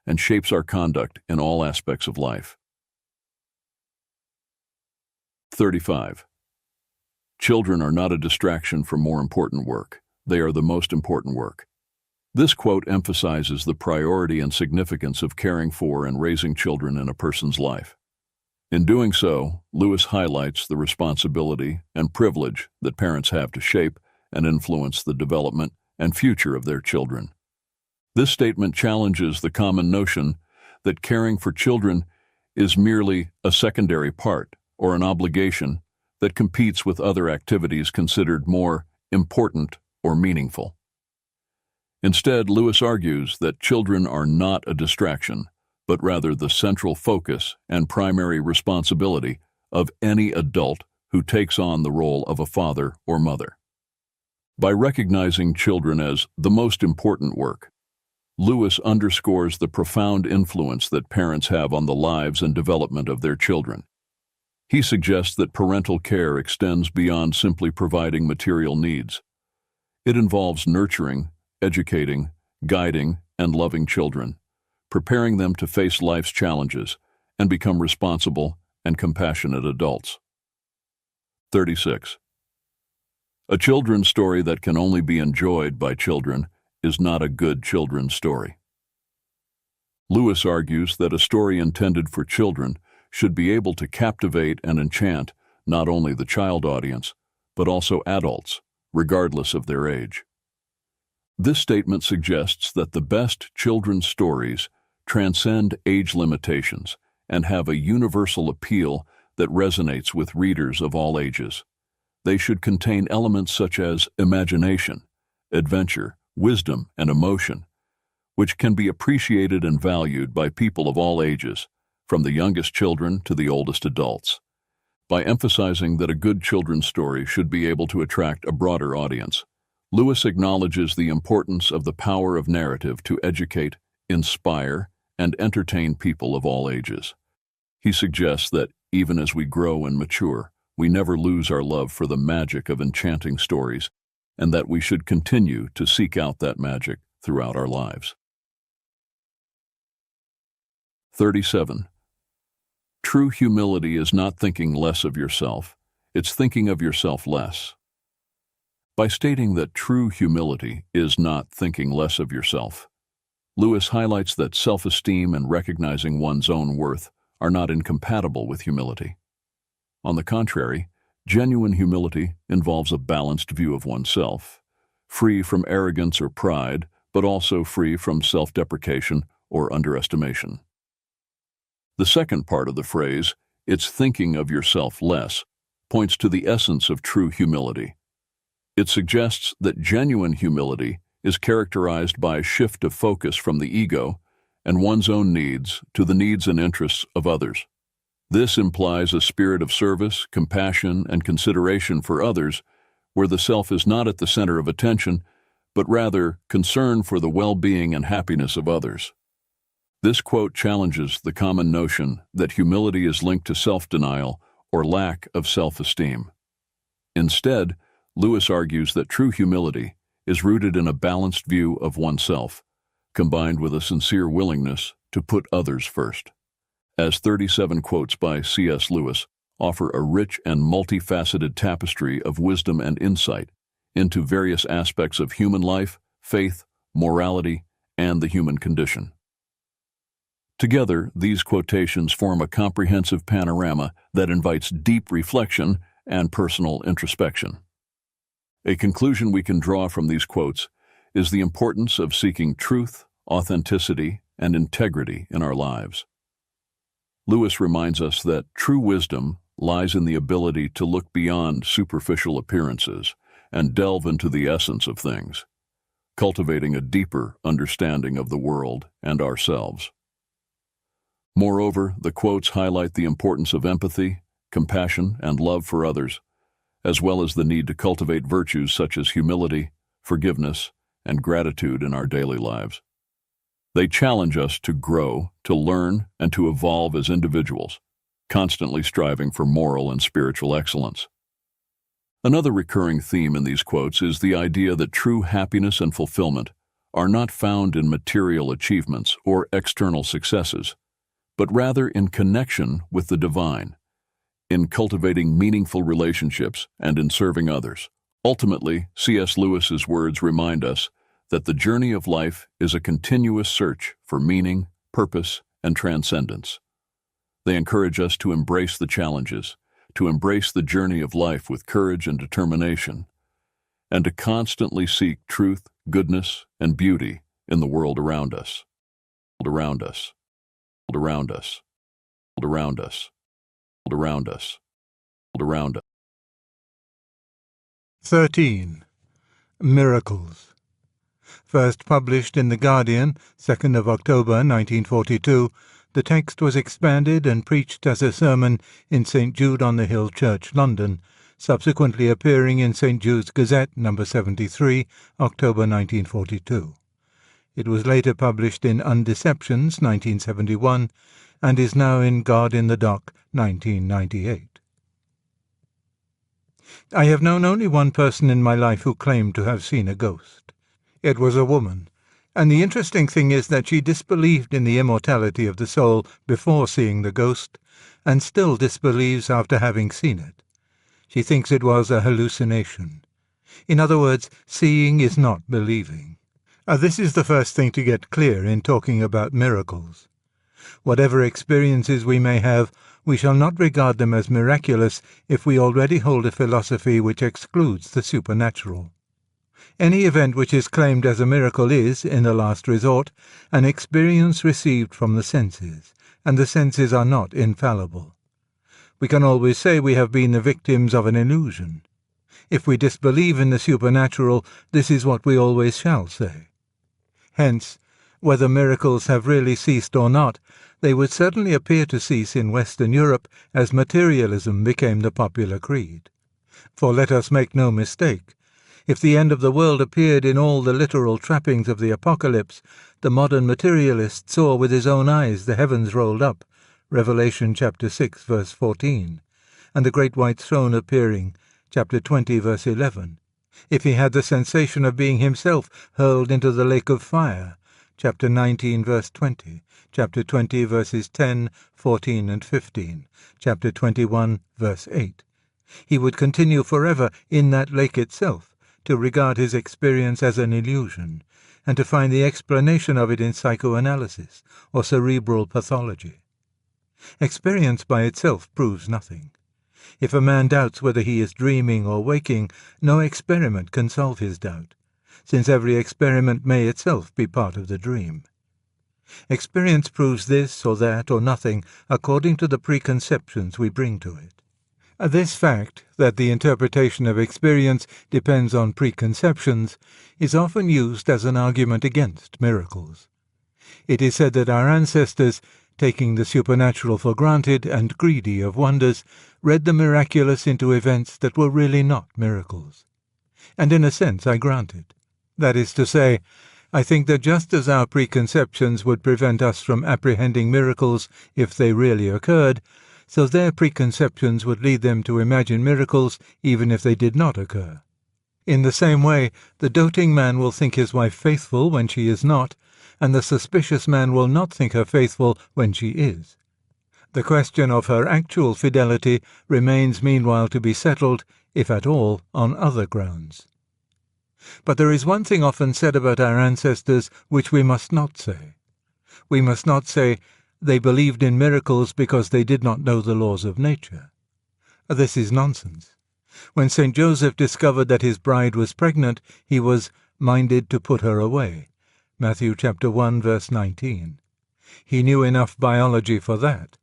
and shapes our conduct in all aspects of life. 35. Children are not a distraction from more important work. They are the most important work. This quote emphasizes the priority and significance of caring for and raising children in a person's life. In doing so, Lewis highlights the responsibility and privilege that parents have to shape and influence the development and future of their children. This statement challenges the common notion that caring for children is merely a secondary part or an obligation that competes with other activities considered more important or meaningful. Instead, Lewis argues that children are not a distraction, but rather the central focus and primary responsibility of any adult who takes on the role of a father or mother. By recognizing children as the most important work, Lewis underscores the profound influence that parents have on the lives and development of their children. He suggests that parental care extends beyond simply providing material needs. It involves nurturing, educating, guiding, and loving children, preparing them to face life's challenges and become responsible and compassionate adults. 36. A children's story that can only be enjoyed by children is not a good children's story. Lewis argues that a story intended for children should be able to captivate and enchant not only the child audience, but also adults, regardless of their age. This statement suggests that the best children's stories transcend age limitations and have a universal appeal that resonates with readers of all ages. They should contain elements such as imagination, adventure, wisdom, and emotion, which can be appreciated and valued by people of all ages, from the youngest children to the oldest adults. By emphasizing that a good children's story should be able to attract a broader audience, Lewis acknowledges the importance of the power of narrative to educate, inspire, and entertain people of all ages. He suggests that, even as we grow and mature, we never lose our love for the magic of enchanting stories, and that we should continue to seek out that magic throughout our lives. 37. True humility is not thinking less of yourself, it's thinking of yourself less. By stating that true humility is not thinking less of yourself, Lewis highlights that self-esteem and recognizing one's own worth are not incompatible with humility. On the contrary, genuine humility involves a balanced view of oneself, free from arrogance or pride, but also free from self-deprecation or underestimation. The second part of the phrase, "it's thinking of yourself less," points to the essence of true humility. It suggests that genuine humility is characterized by a shift of focus from the ego and one's own needs to the needs and interests of others. This implies a spirit of service, compassion, and consideration for others, where the self is not at the center of attention, but rather concern for the well-being and happiness of others. This quote challenges the common notion that humility is linked to self-denial or lack of self-esteem. Instead, Lewis argues that true humility is rooted in a balanced view of oneself, combined with a sincere willingness to put others first. As 37 quotes by C.S. Lewis offer a rich and multifaceted tapestry of wisdom and insight into various aspects of human life, faith, morality, and the human condition. Together, these quotations form a comprehensive panorama that invites deep reflection and personal introspection. A conclusion we can draw from these quotes is the importance of seeking truth, authenticity, and integrity in our lives. Lewis reminds us that true wisdom lies in the ability to look beyond superficial appearances and delve into the essence of things, cultivating a deeper understanding of the world and ourselves. Moreover, the quotes highlight the importance of empathy, compassion, and love for others, as well as the need to cultivate virtues such as humility, forgiveness, and gratitude in our daily lives. They challenge us to grow, to learn, and to evolve as individuals, constantly striving for moral and spiritual excellence. Another recurring theme in these quotes is the idea that true happiness and fulfillment are not found in material achievements or external successes, but rather in connection with the divine, in cultivating meaningful relationships and in serving others. Ultimately, C.S. Lewis's words remind us that the journey of life is a continuous search for meaning, purpose, and transcendence. They encourage us to embrace the challenges, to embrace the journey of life with courage and determination, and to constantly seek truth, goodness, and beauty in the world around us. Around us. Around us. Around us. Around us. Around us.
13. Miracles. First published in The Guardian, 2nd of October 1942, the text was expanded and preached as a sermon in St. Jude on the Hill Church, London, subsequently appearing in St. Jude's Gazette, No. 73, October 1942. It was later published in Undeceptions, 1971, and is now in God in the Dock, 1998. I have known only one person in my life who claimed to have seen a ghost. It was a woman, and the interesting thing is that she disbelieved in the immortality of the soul before seeing the ghost, and still disbelieves after having seen it. She thinks it was a hallucination. In other words, seeing is not believing. This is the first thing to get clear in talking about miracles. Whatever experiences we may have, we shall not regard them as miraculous if we already hold a philosophy which excludes the supernatural. Any event which is claimed as a miracle is, in the last resort, an experience received from the senses, and the senses are not infallible. We can always say we have been the victims of an illusion. If we disbelieve in the supernatural, this is what we always shall say. Hence, whether miracles have really ceased or not, they would certainly appear to cease in Western Europe as materialism became the popular creed. For let us make no mistake, if the end of the world appeared in all the literal trappings of the apocalypse, the modern materialist saw with his own eyes the heavens rolled up, Revelation chapter 6, verse 14, and the great white throne appearing, chapter 20, verse 11. If he had the sensation of being himself hurled into the lake of fire, chapter 19, verse 20, chapter 20, verses 10, 14, and 15, chapter 21, verse 8, he would continue forever in that lake itself, to regard his experience as an illusion, and to find the explanation of it in psychoanalysis or cerebral pathology. Experience by itself proves nothing. If a man doubts whether he is dreaming or waking, no experiment can solve his doubt, since every experiment may itself be part of the dream. Experience proves this or that or nothing according to the preconceptions we bring to it. This fact, that the interpretation of experience depends on preconceptions, is often used as an argument against miracles. It is said that our ancestors, taking the supernatural for granted and greedy of wonders, read the miraculous into events that were really not miracles. And in a sense I grant it. That is to say, I think that just as our preconceptions would prevent us from apprehending miracles if they really occurred, so their preconceptions would lead them to imagine miracles even if they did not occur. In the same way, the doting man will think his wife faithful when she is not, and the suspicious man will not think her faithful when she is. The question of her actual fidelity remains meanwhile to be settled, if at all, on other grounds. But there is one thing often said about our ancestors which we must not say. We must not say, They believed in miracles because they did not know the laws of nature. This is nonsense. When St. Joseph discovered that his bride was pregnant, he was minded to put her away. Matthew chapter 1, verse 19. He knew enough biology for that.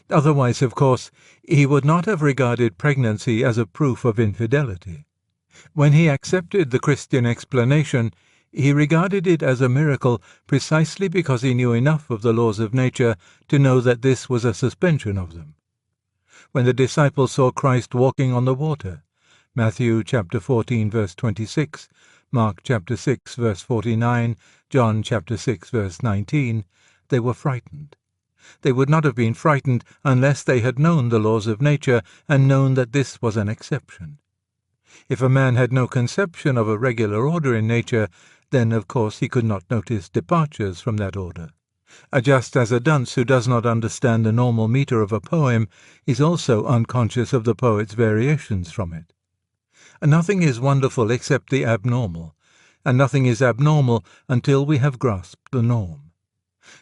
Otherwise, of course, he would not have regarded pregnancy as a proof of infidelity. When he accepted the Christian explanation, he regarded it as a miracle precisely because he knew enough of the laws of nature to know that this was a suspension of them. When the disciples saw Christ walking on the water, Matthew chapter 14, verse 26, Mark chapter 6, verse 49, John chapter 6, verse 19, they were frightened. They would not have been frightened unless they had known the laws of nature and known that this was an exception. If a man had no conception of a regular order in nature, then of course he could not notice departures from that order. Just as a dunce who does not understand the normal metre of a poem is also unconscious of the poet's variations from it. Nothing is wonderful except the abnormal, and nothing is abnormal until we have grasped the norm.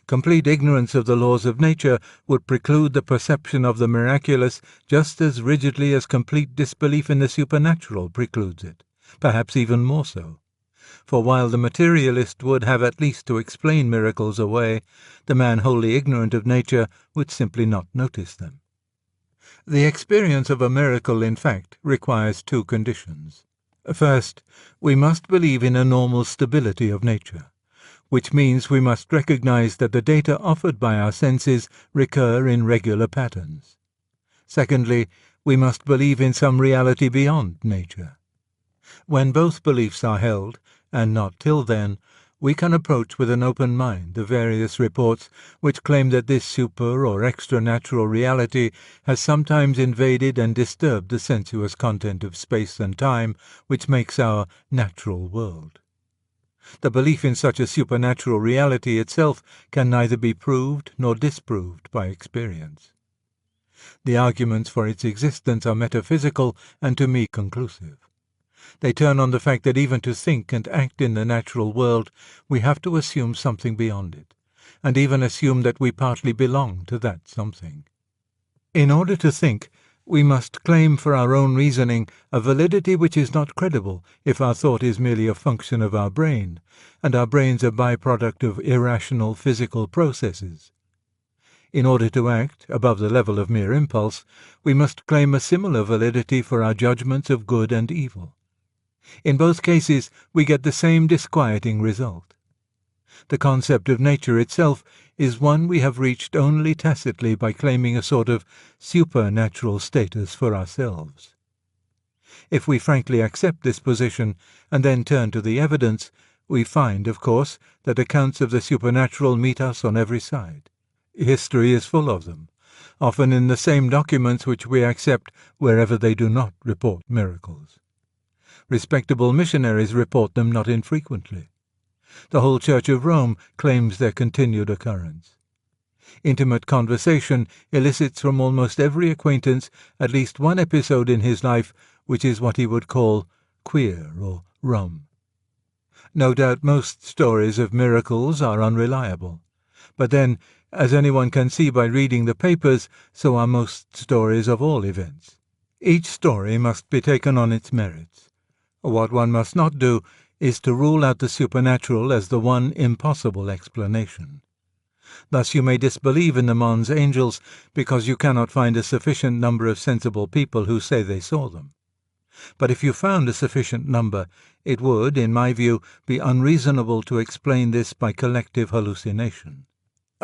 Complete ignorance of the laws of nature would preclude the perception of the miraculous just as rigidly as complete disbelief in the supernatural precludes it, perhaps even more so. For while the materialist would have at least to explain miracles away, the man wholly ignorant of nature would simply not notice them. The experience of a miracle, in fact, requires two conditions. First, we must believe in a normal stability of nature, which means we must recognize that the data offered by our senses recur in regular patterns. Secondly, we must believe in some reality beyond nature. When both beliefs are held, and not till then, we can approach with an open mind the various reports which claim that this super or extra-natural reality has sometimes invaded and disturbed the sensuous content of space and time which makes our natural world. The belief in such a supernatural reality itself can neither be proved nor disproved by experience. The arguments for its existence are metaphysical and to me conclusive. They turn on the fact that even to think and act in the natural world, we have to assume something beyond it, and even assume that we partly belong to that something. In order to think, we must claim for our own reasoning a validity which is not credible if our thought is merely a function of our brain, and our brain's a byproduct of irrational physical processes. In order to act above the level of mere impulse, we must claim a similar validity for our judgments of good and evil. In both cases, we get the same disquieting result. The concept of nature itself is one we have reached only tacitly by claiming a sort of supernatural status for ourselves. If we frankly accept this position and then turn to the evidence, we find, of course, that accounts of the supernatural meet us on every side. History is full of them, often in the same documents which we accept wherever they do not report miracles. Respectable missionaries report them not infrequently. The whole Church of Rome claims their continued occurrence. Intimate conversation elicits from almost every acquaintance at least one episode in his life which is what he would call queer or rum. No doubt most stories of miracles are unreliable, but then, as anyone can see by reading the papers, so are most stories of all events. Each story must be taken on its merits. What one must not do is to rule out the supernatural as the one impossible explanation. Thus you may disbelieve in the Mons angels because you cannot find a sufficient number of sensible people who say they saw them. But if you found a sufficient number, it would, in my view, be unreasonable to explain this by collective hallucination.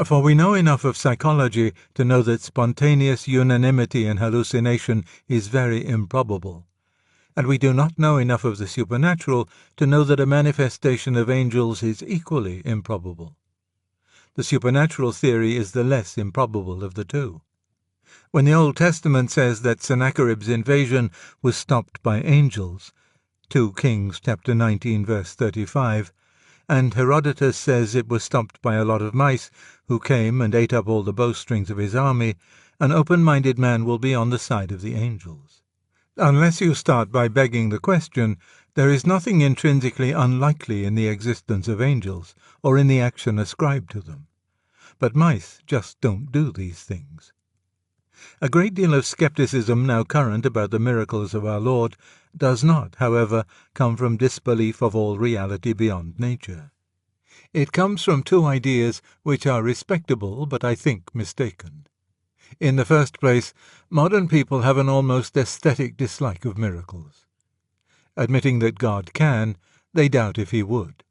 For we know enough of psychology to know that spontaneous unanimity in hallucination is very improbable. And we do not know enough of the supernatural to know that a manifestation of angels is equally improbable. The supernatural theory is the less improbable of the two. When the Old Testament says that Sennacherib's invasion was stopped by angels, 2 Kings chapter 19 verse 35, and Herodotus says it was stopped by a lot of mice who came and ate up all the bowstrings of his army, an open-minded man will be on the side of the angels. Unless you start by begging the question, there is nothing intrinsically unlikely in the existence of angels, or in the action ascribed to them. but mice just don't do these things. A great deal of skepticism now current about the miracles of our Lord does not, however, come from disbelief of all reality beyond nature. It comes from two ideas which are respectable but I think mistaken. In the first place, modern people have an almost aesthetic dislike of miracles. Admitting that God can, they doubt if he would.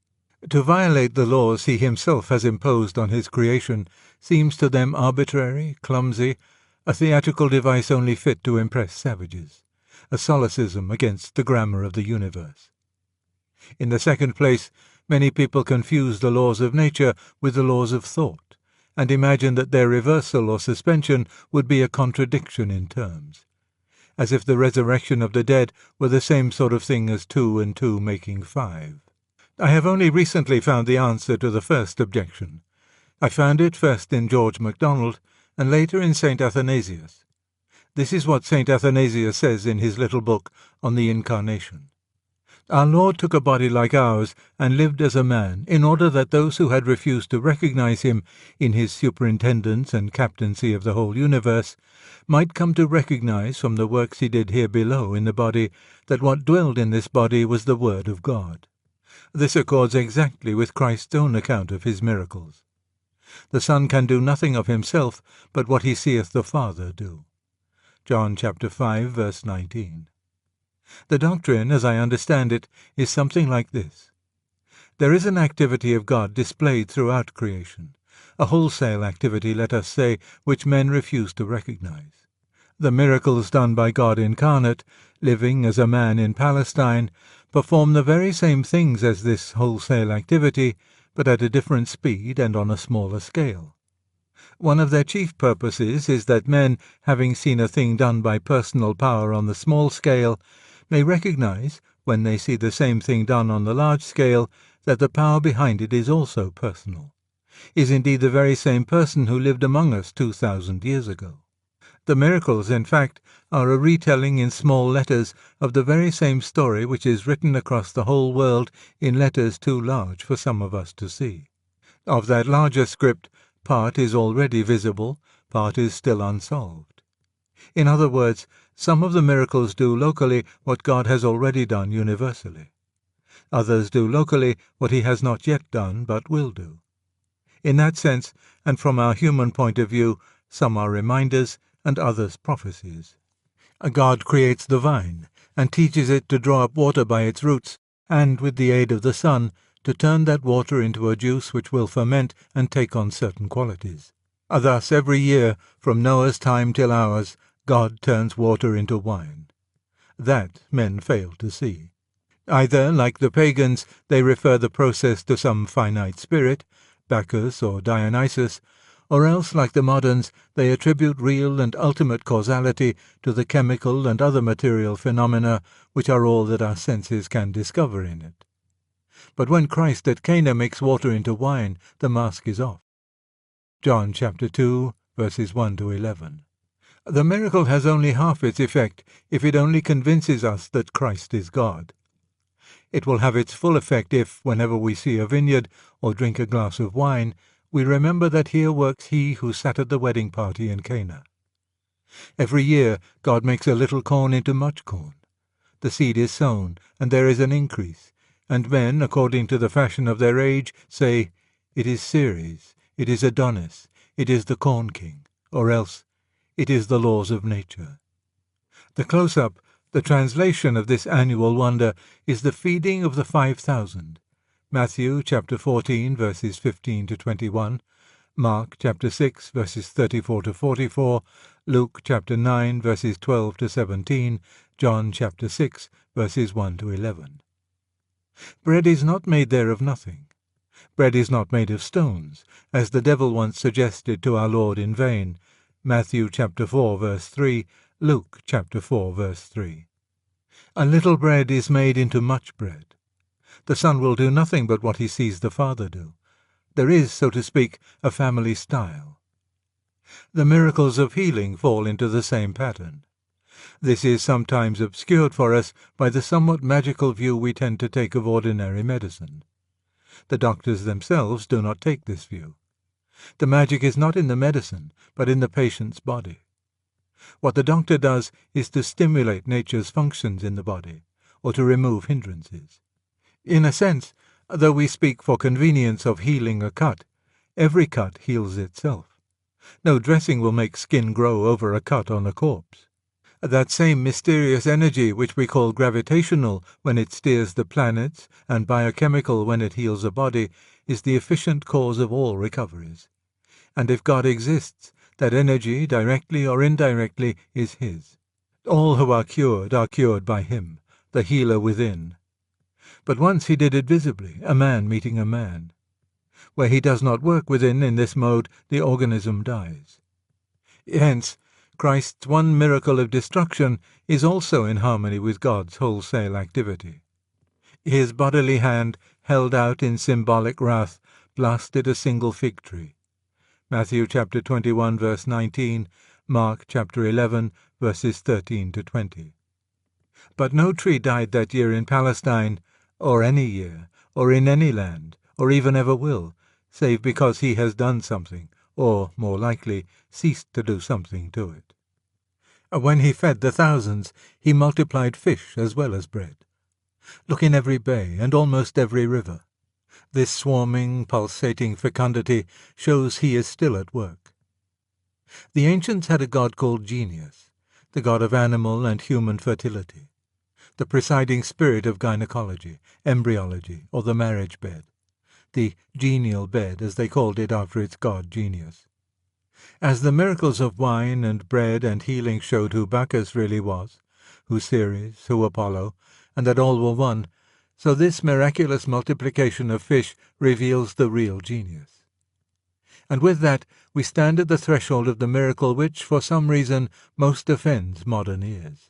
To violate the laws he himself has imposed on his creation seems to them arbitrary, clumsy, a theatrical device only fit to impress savages, a solecism against the grammar of the universe. In the second place, many people confuse the laws of nature with the laws of thought, and imagine that their reversal or suspension would be a contradiction in terms, as if the resurrection of the dead were the same sort of thing as 2 and 2 making 5. I have only recently found the answer to the first objection. I found it first in George MacDonald, and later in St. Athanasius. This is what St. Athanasius says in his little book on the Incarnation. Our Lord took a body like ours and lived as a man, in order that those who had refused to recognize him in his superintendence and captaincy of the whole universe might come to recognize from the works he did here below in the body that what dwelled in this body was the Word of God. This accords exactly with Christ's own account of his miracles. The Son can do nothing of himself but what he seeth the Father do. John chapter 5, verse 19. The doctrine, as I understand it, is something like this. There is an activity of God displayed throughout creation, a wholesale activity, let us say, which men refuse to recognize. The miracles done by God incarnate, living as a man in Palestine, perform the very same things as this wholesale activity, but at a different speed and on a smaller scale. One of their chief purposes is that men, having seen a thing done by personal power on the small scale, may recognize, when they see the same thing done on the large scale, that the power behind it is also personal, is indeed the very same person who lived among us 2,000 years ago. The miracles, in fact, are a retelling in small letters of the very same story which is written across the whole world in letters too large for some of us to see. Of that larger script, part is already visible, part is still unsolved. In other words, some of the miracles do locally what God has already done universally. Others do locally what he has not yet done but will do. In that sense, and from our human point of view, some are reminders and others prophecies. God creates the vine, and teaches it to draw up water by its roots, and, with the aid of the sun, to turn that water into a juice which will ferment and take on certain qualities. Thus, every year, from Noah's time till ours, God turns water into wine. That men fail to see. Either, like the pagans, they refer the process to some finite spirit, Bacchus or Dionysus, or else, like the moderns, they attribute real and ultimate causality to the chemical and other material phenomena which are all that our senses can discover in it. But when Christ at Cana makes water into wine, the mask is off. John chapter 2, verses 1 to 11. The miracle has only half its effect if it only convinces us that Christ is God. It will have its full effect if, whenever we see a vineyard or drink a glass of wine, we remember that here works he who sat at the wedding party in Cana. Every year God makes a little corn into much corn. The seed is sown, and there is an increase, and men, according to the fashion of their age, say, "It is Ceres, it is Adonis, it is the corn king," or else, "It is the laws of nature." The close-up, the translation of this annual wonder, is the feeding of the 5,000. Matthew chapter 14, verses 15 to 21, Mark chapter 6, verses 34 to 44, Luke chapter 9, verses 12 to 17, John chapter 6, verses 1 to 11. Bread is not made there of nothing. Bread is not made of stones, as the devil once suggested to our Lord in vain. Matthew chapter 4, verse 3, Luke chapter 4, verse 3. A little bread is made into much bread. The Son will do nothing but what he sees the Father do. There is, so to speak, a family style. The miracles of healing fall into the same pattern. This is sometimes obscured for us by the somewhat magical view we tend to take of ordinary medicine. The doctors themselves do not take this view. The magic is not in the medicine, but in the patient's body. What the doctor does is to stimulate nature's functions in the body, or to remove hindrances. In a sense, though we speak for convenience of healing a cut, every cut heals itself. No dressing will make skin grow over a cut on a corpse. That same mysterious energy which we call gravitational when it steers the planets and biochemical when it heals a body is the efficient cause of all recoveries. And if God exists, that energy, directly or indirectly, is His. All who are cured by Him, the healer within. But once He did it visibly, a man meeting a man. Where He does not work within in this mode, the organism dies. Hence, Christ's one miracle of destruction is also in harmony with God's wholesale activity. His bodily hand, held out in symbolic wrath, blasted a single fig tree. Matthew chapter 21 verse 19, Mark chapter 11 verses 13 to 20. But no tree died that year in Palestine, or any year, or in any land, or even ever will, save because He has done something, or, more likely, ceased to do something to it. When He fed the thousands, He multiplied fish as well as bread. Look in every bay and almost every river. This swarming, pulsating fecundity shows He is still at work. The ancients had a god called Genius, the god of animal and human fertility, the presiding spirit of gynecology, embryology, or the marriage bed, the genial bed as they called it after its god Genius. As the miracles of wine and bread and healing showed who Bacchus really was, who Ceres, who Apollo, and that all were one, so this miraculous multiplication of fish reveals the real Genius. And with that we stand at the threshold of the miracle which, for some reason, most offends modern ears.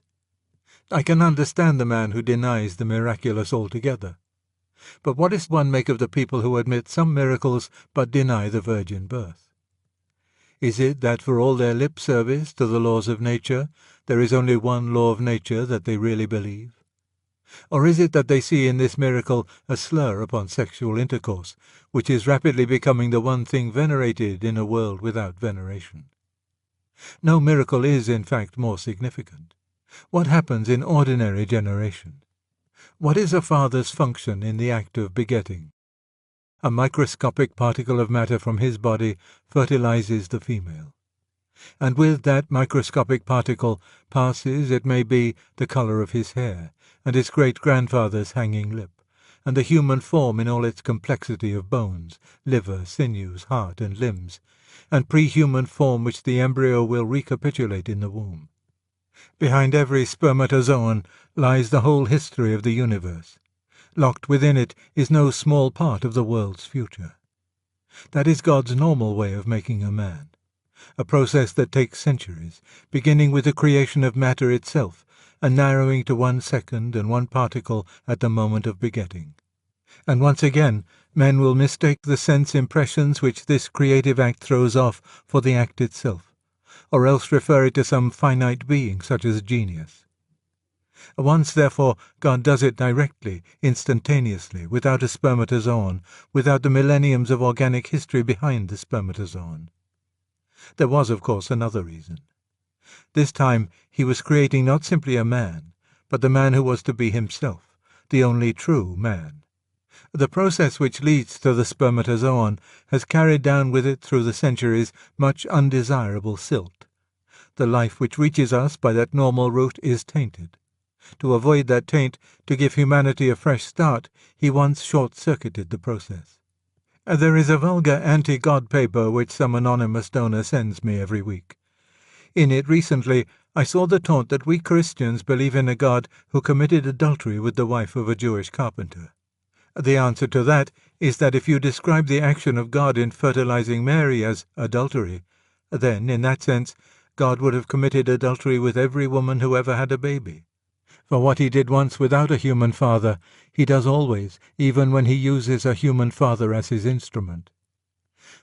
I can understand the man who denies the miraculous altogether. But what does one make of the people who admit some miracles but deny the virgin birth? Is it that for all their lip service to the laws of nature, there is only one law of nature that they really believe? Or is it that they see in this miracle a slur upon sexual intercourse, which is rapidly becoming the one thing venerated in a world without veneration? No miracle is, in fact, more significant. What happens in ordinary generation? What is a father's function in the act of begetting? A microscopic particle of matter from his body fertilizes the female. And with that microscopic particle passes, it may be, the color of his hair, and his great-grandfather's hanging lip, and the human form in all its complexity of bones, liver, sinews, heart, and limbs, and pre-human form which the embryo will recapitulate in the womb. Behind every spermatozoon lies the whole history of the universe. Locked within it is no small part of the world's future. That is God's normal way of making a man, a process that takes centuries, beginning with the creation of matter itself, and narrowing to 1 second and 1 particle at the moment of begetting. And once again, men will mistake the sense impressions which this creative act throws off for the act itself, or else refer it to some finite being such as Genius. Once, therefore, God does it directly, instantaneously, without a spermatozoon, without the millenniums of organic history behind the spermatozoon. There was, of course, another reason. This time he was creating not simply a man, but the man who was to be himself, the only true man. The process which leads to the spermatozoon has carried down with it through the centuries much undesirable silt. The life which reaches us by that normal route is tainted. To avoid that taint, to give humanity a fresh start, he once short-circuited the process. There is a vulgar anti-God paper which some anonymous donor sends me every week. In it recently I saw the taunt that we Christians believe in a God who committed adultery with the wife of a Jewish carpenter. The answer to that is that if you describe the action of God in fertilizing Mary as adultery, then, in that sense, God would have committed adultery with every woman who ever had a baby. For what he did once without a human father, he does always, even when he uses a human father as his instrument.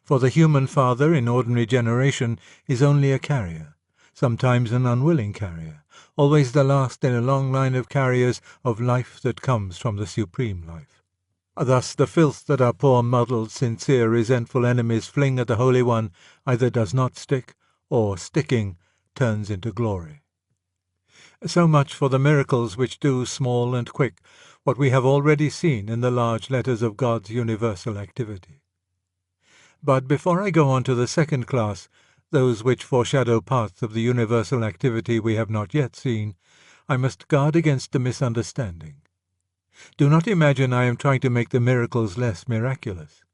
For the human father in ordinary generation is only a carrier, sometimes an unwilling carrier, always the last in a long line of carriers of life that comes from the supreme life. Thus the filth that our poor, muddled, sincere, resentful enemies fling at the Holy One either does not stick, or, sticking, turns into glory. So much for the miracles which do, small and quick, what we have already seen in the large letters of God's universal activity. But before I go on to the second class, those which foreshadow parts of the universal activity we have not yet seen, I must guard against a misunderstanding. Do not imagine I am trying to make the miracles less miraculous.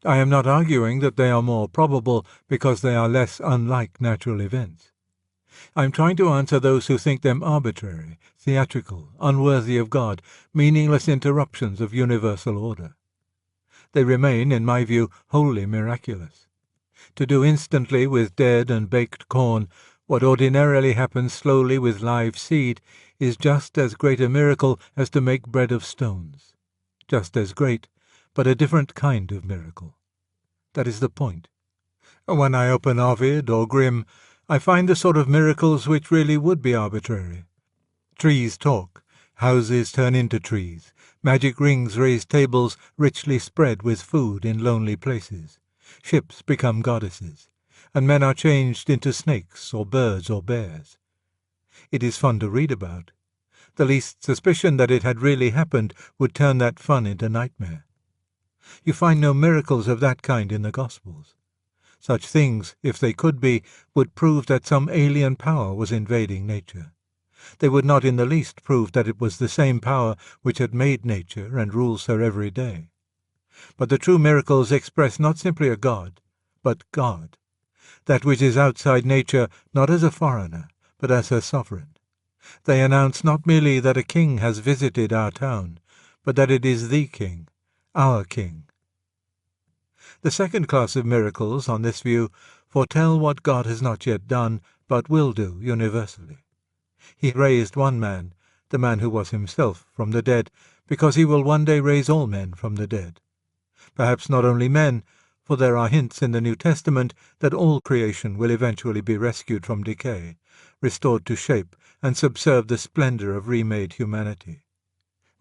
I am not arguing that they are more probable because they are less unlike natural events. I am trying to answer those who think them arbitrary, theatrical, unworthy of God, meaningless interruptions of universal order. They remain, in my view, wholly miraculous. To do instantly with dead and baked corn what ordinarily happens slowly with live seed is just as great a miracle as to make bread of stones. Just as great, but a different kind of miracle. That is the point. When I open Ovid or Grimm, I find the sort of miracles which really would be arbitrary. Trees talk, houses turn into trees, magic rings raise tables richly spread with food in lonely places, ships become goddesses, and men are changed into snakes or birds or bears. It is fun to read about. The least suspicion that it had really happened would turn that fun into nightmare. You find no miracles of that kind in the Gospels. Such things, if they could be, would prove that some alien power was invading nature. They would not in the least prove that it was the same power which had made nature and rules her every day. But the true miracles express not simply a God, but God, that which is outside nature not as a foreigner, but as her sovereign. They announce not merely that a king has visited our town, but that it is the king, our king. The second class of miracles, on this view, foretell what God has not yet done, but will do universally. He raised one man, the man who was himself, from the dead, because he will one day raise all men from the dead. Perhaps not only men, for there are hints in the New Testament that all creation will eventually be rescued from decay, restored to shape, and subserve the splendor of remade humanity.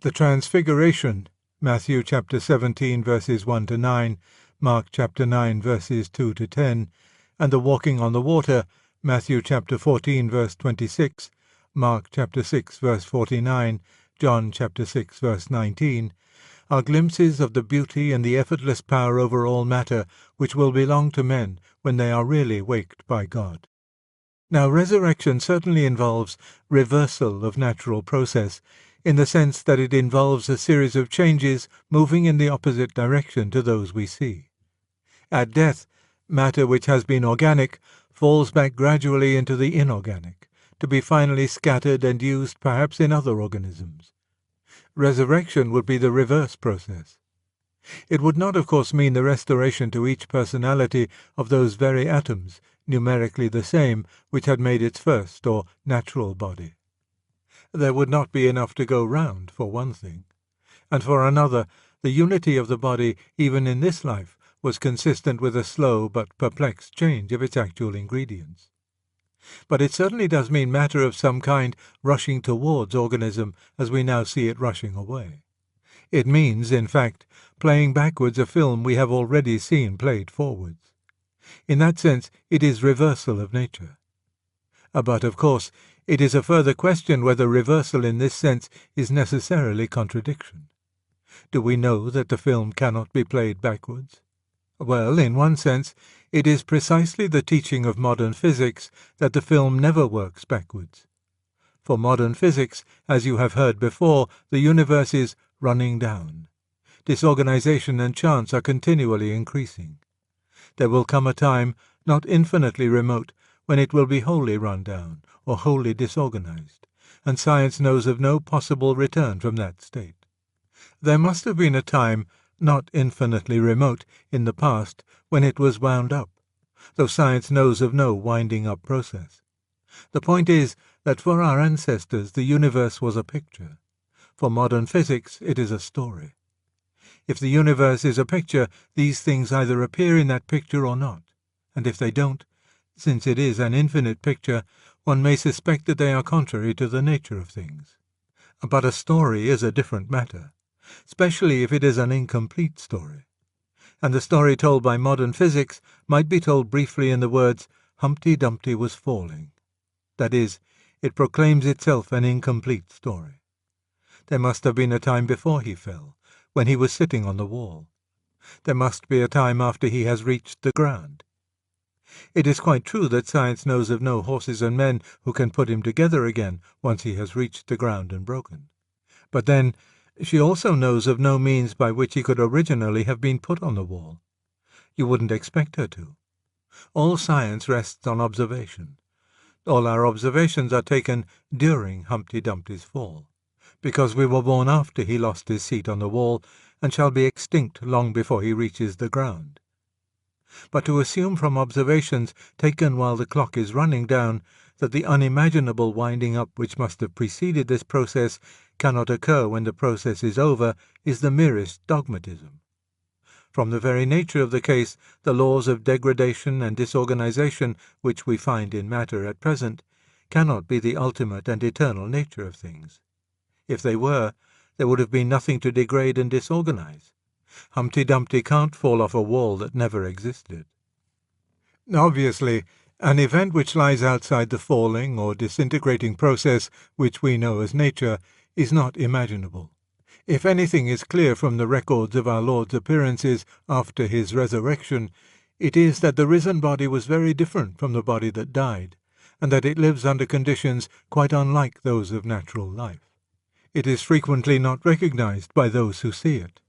The Transfiguration, Matthew chapter 17 verses 1 to 9, Mark chapter 9 verses 2 to 10, and the walking on the water, Matthew chapter 14 verse 26, Mark chapter 6 verse 49, John chapter 6 verse 19, are glimpses of the beauty and the effortless power over all matter which will belong to men when they are really waked by God. Now, resurrection certainly involves reversal of natural process, in the sense that it involves a series of changes moving in the opposite direction to those we see. At death, matter which has been organic falls back gradually into the inorganic, to be finally scattered and used perhaps in other organisms. Resurrection would be the reverse process. It would not, of course, mean the restoration to each personality of those very atoms, numerically the same, which had made its first or natural body. There would not be enough to go round, for one thing. And for another, the unity of the body, even in this life, was consistent with a slow but perplexed change of its actual ingredients. But it certainly does mean matter of some kind rushing towards organism as we now see it rushing away. It means, in fact, playing backwards a film we have already seen played forwards. In that sense, it is reversal of nature. But, of course, it is a further question whether reversal in this sense is necessarily contradiction. Do we know that the film cannot be played backwards? Well, in one sense, it is precisely the teaching of modern physics that the film never works backwards. For modern physics, as you have heard before, the universe is running down. Disorganization and chance are continually increasing. There will come a time, not infinitely remote, when it will be wholly run down, or wholly disorganized, and science knows of no possible return from that state. There must have been a time, not infinitely remote, in the past, when it was wound up, though science knows of no winding-up process. The point is that for our ancestors the universe was a picture. For modern physics it is a story. If the universe is a picture, these things either appear in that picture or not, and if they don't, since it is an infinite picture, one may suspect that they are contrary to the nature of things. But a story is a different matter. especially if it is an incomplete story. And the story told by modern physics might be told briefly in the words, Humpty Dumpty was falling. That is, it proclaims itself an incomplete story. There must have been a time before he fell, when he was sitting on the wall. There must be a time after he has reached the ground. It is quite true that science knows of no horses and men who can put him together again once he has reached the ground and broken. But then, she also knows of no means by which he could originally have been put on the wall. You wouldn't expect her to. All science rests on observation. All our observations are taken during Humpty Dumpty's fall, because we were born after he lost his seat on the wall and shall be extinct long before he reaches the ground. But to assume from observations taken while the clock is running down that the unimaginable winding up which must have preceded this process cannot occur when the process is over is the merest dogmatism. From the very nature of the case, the laws of degradation and disorganization which we find in matter at present cannot be the ultimate and eternal nature of things. If they were, there would have been nothing to degrade and disorganize. Humpty Dumpty can't fall off a wall that never existed. Obviously, an event which lies outside the falling or disintegrating process which we know as nature is not imaginable. If anything is clear from the records of our Lord's appearances after his resurrection, it is that the risen body was very different from the body that died, and that it lives under conditions quite unlike those of natural life. It is frequently not recognized by those who see it.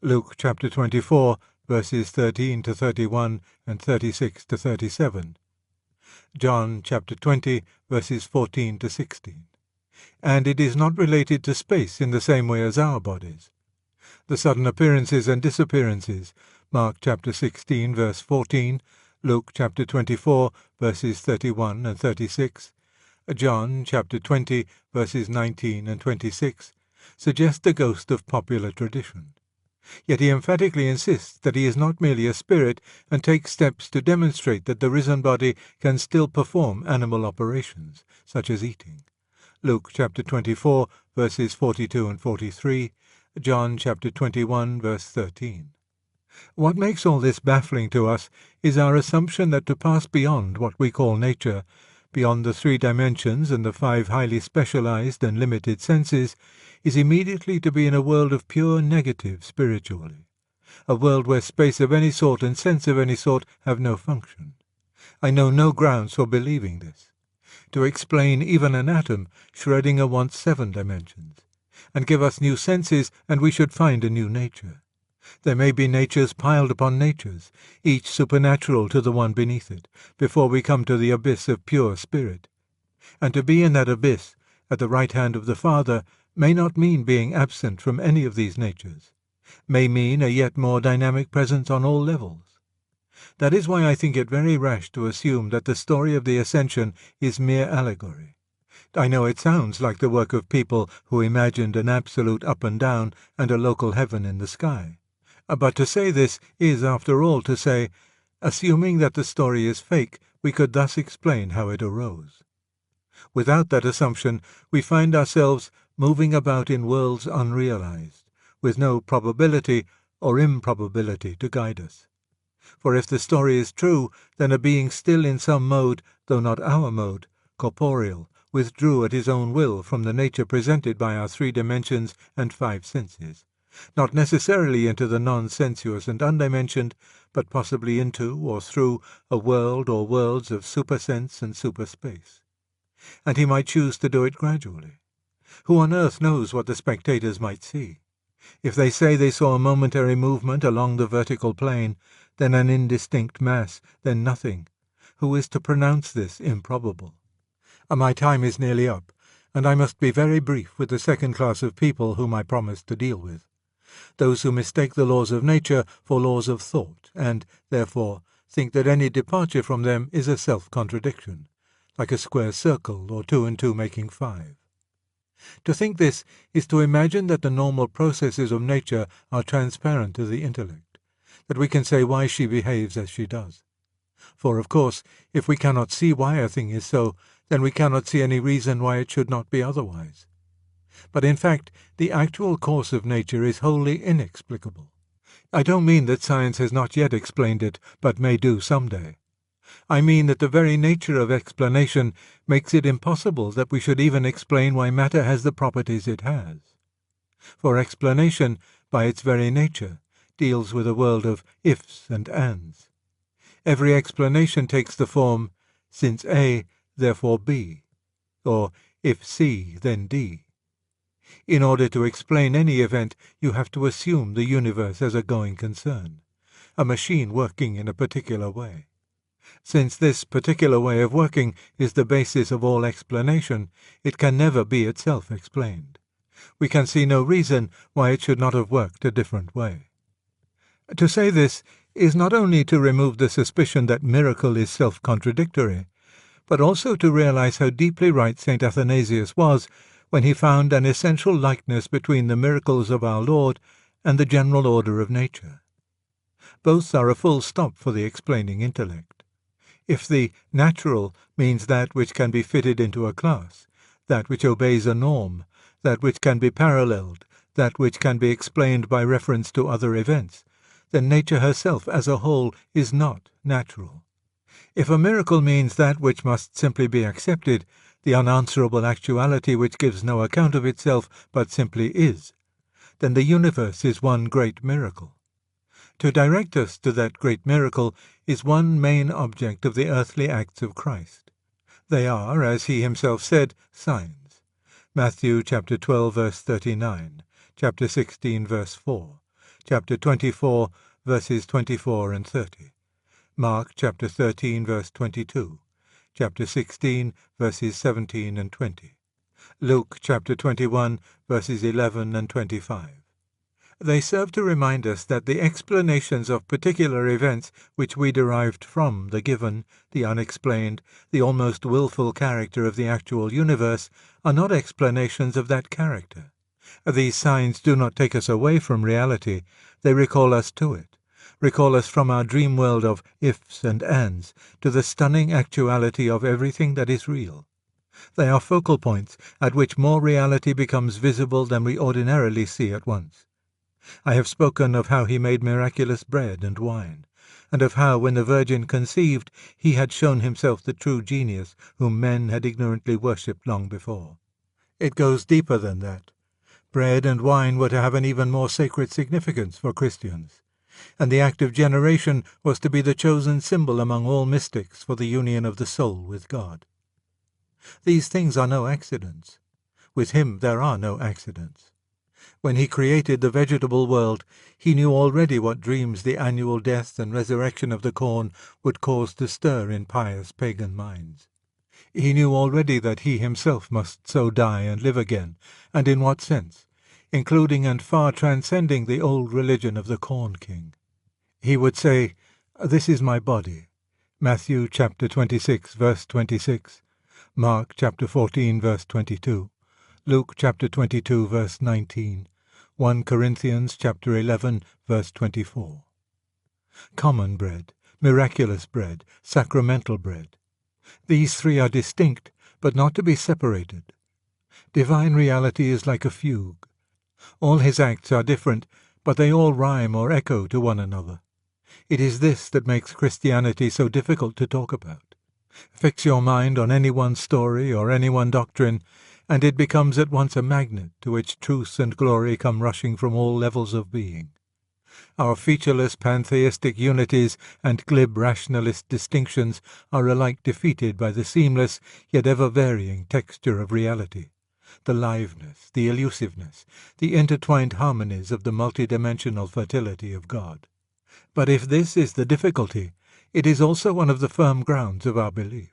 Luke chapter 24, verses 13 to 31 and 36 to 37. John chapter 20, verses 14 to 16. And it is not related to space in the same way as our bodies. The sudden appearances and disappearances, Mark chapter 16, verse 14, Luke chapter 24, verses 31 and 36, John chapter 20, verses 19 and 26, suggest the ghost of popular tradition. Yet he emphatically insists that he is not merely a spirit and takes steps to demonstrate that the risen body can still perform animal operations, such as eating. Luke chapter 24, verses 42 and 43, John chapter 21, verse 13. What makes all this baffling to us is our assumption that to pass beyond what we call nature, beyond the 3 dimensions and the 5 highly specialized and limited senses, is immediately to be in a world of pure negative spiritually, a world where space of any sort and sense of any sort have no function. I know no grounds for believing this. To explain even an atom, Schrödinger wants 7 dimensions, and give us new senses, and we should find a new nature. There may be natures piled upon natures, each supernatural to the one beneath it, before we come to the abyss of pure spirit. And to be in that abyss, at the right hand of the Father, may not mean being absent from any of these natures, may mean a yet more dynamic presence on all levels. That is why I think it very rash to assume that the story of the Ascension is mere allegory. I know it sounds like the work of people who imagined an absolute up and down and a local heaven in the sky. But to say this is, after all, to say, assuming that the story is fake, we could thus explain how it arose. Without that assumption, we find ourselves moving about in worlds unrealized, with no probability or improbability to guide us. For if the story is true, then a being still in some mode, though not our mode, corporeal, withdrew at his own will from the nature presented by our 3 dimensions and 5 senses, not necessarily into the non-sensuous and undimensioned, but possibly into or through a world or worlds of supersense and superspace. And he might choose to do it gradually. Who on earth knows what the spectators might see? If they say they saw a momentary movement along the vertical plane, then an indistinct mass, then nothing, who is to pronounce this improbable? My time is nearly up, and I must be very brief with the second class of people whom I promised to deal with. Those who mistake the laws of nature for laws of thought, and, therefore, think that any departure from them is a self-contradiction, like a square circle or 2 and 2 making 5. To think this is to imagine that the normal processes of nature are transparent to the intellect, that we can say why she behaves as she does. For, of course, if we cannot see why a thing is so, then we cannot see any reason why it should not be otherwise. But in fact, the actual course of nature is wholly inexplicable. I don't mean that science has not yet explained it, but may do someday. I mean that the very nature of explanation makes it impossible that we should even explain why matter has the properties it has. For explanation, by its very nature, deals with a world of ifs and ands. Every explanation takes the form, since A, therefore B, or if C, then D. In order to explain any event, you have to assume the universe as a going concern, a machine working in a particular way. Since this particular way of working is the basis of all explanation, it can never be itself explained. We can see no reason why it should not have worked a different way. To say this is not only to remove the suspicion that miracle is self-contradictory, but also to realize how deeply right St. Athanasius was when he found an essential likeness between the miracles of our Lord and the general order of nature. Both are a full stop for the explaining intellect. If the natural means that which can be fitted into a class, that which obeys a norm, that which can be paralleled, that which can be explained by reference to other events, then nature herself as a whole is not natural. If a miracle means that which must simply be accepted, the unanswerable actuality which gives no account of itself but simply is, then the universe is one great miracle. To direct us to that great miracle is one main object of the earthly acts of Christ. They are, as he himself said, signs. Matthew chapter 12, verse 39, chapter 16, verse 4, chapter 24, verses 24 and 30, Mark chapter 13, verse 22, chapter 16, verses 17 and 20, Luke chapter 21, verses 11 and 25. They serve to remind us that the explanations of particular events which we derived from the given, the unexplained, the almost willful character of the actual universe are not explanations of that character. These signs do not take us away from reality, they recall us to it, recall us from our dream world of ifs and ands to the stunning actuality of everything that is real. They are focal points at which more reality becomes visible than we ordinarily see at once. I have spoken of how he made miraculous bread and wine, and of how, when the Virgin conceived, he had shown himself the true genius whom men had ignorantly worshipped long before. It goes deeper than that. Bread and wine were to have an even more sacred significance for Christians, and the act of generation was to be the chosen symbol among all mystics for the union of the soul with God. These things are no accidents. With him there are no accidents. When he created the vegetable world, he knew already what dreams the annual death and resurrection of the corn would cause to stir in pious pagan minds. He knew already that he himself must so die and live again, and in what sense, including and far transcending the old religion of the Corn King. He would say, "This is my body," Matthew chapter 26, verse 26, Mark chapter 14, verse 22, Luke chapter 22, verse 19, 1 Corinthians chapter 11, verse 24. Common bread, miraculous bread, sacramental bread. These three are distinct, but not to be separated. Divine reality is like a fugue. All his acts are different, but they all rhyme or echo to one another. It is this that makes Christianity so difficult to talk about. Fix your mind on any one story or any one doctrine, and it becomes at once a magnet to which truth and glory come rushing from all levels of being. Our featureless pantheistic unities and glib rationalist distinctions are alike defeated by the seamless yet ever-varying texture of reality, the liveness, the elusiveness, the intertwined harmonies of the multidimensional fertility of God. But if this is the difficulty, it is also one of the firm grounds of our belief.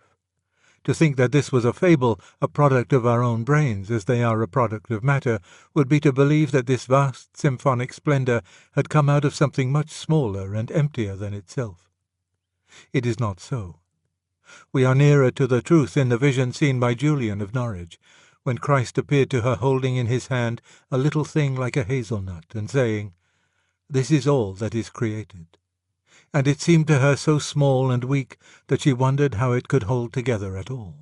To think that this was a fable, a product of our own brains as they are a product of matter, would be to believe that this vast symphonic splendor had come out of something much smaller and emptier than itself. It is not so. We are nearer to the truth in the vision seen by Julian of Norwich, when Christ appeared to her holding in his hand a little thing like a hazelnut, and saying, "This is all that is created." And it seemed to her so small and weak that she wondered how it could hold together at all.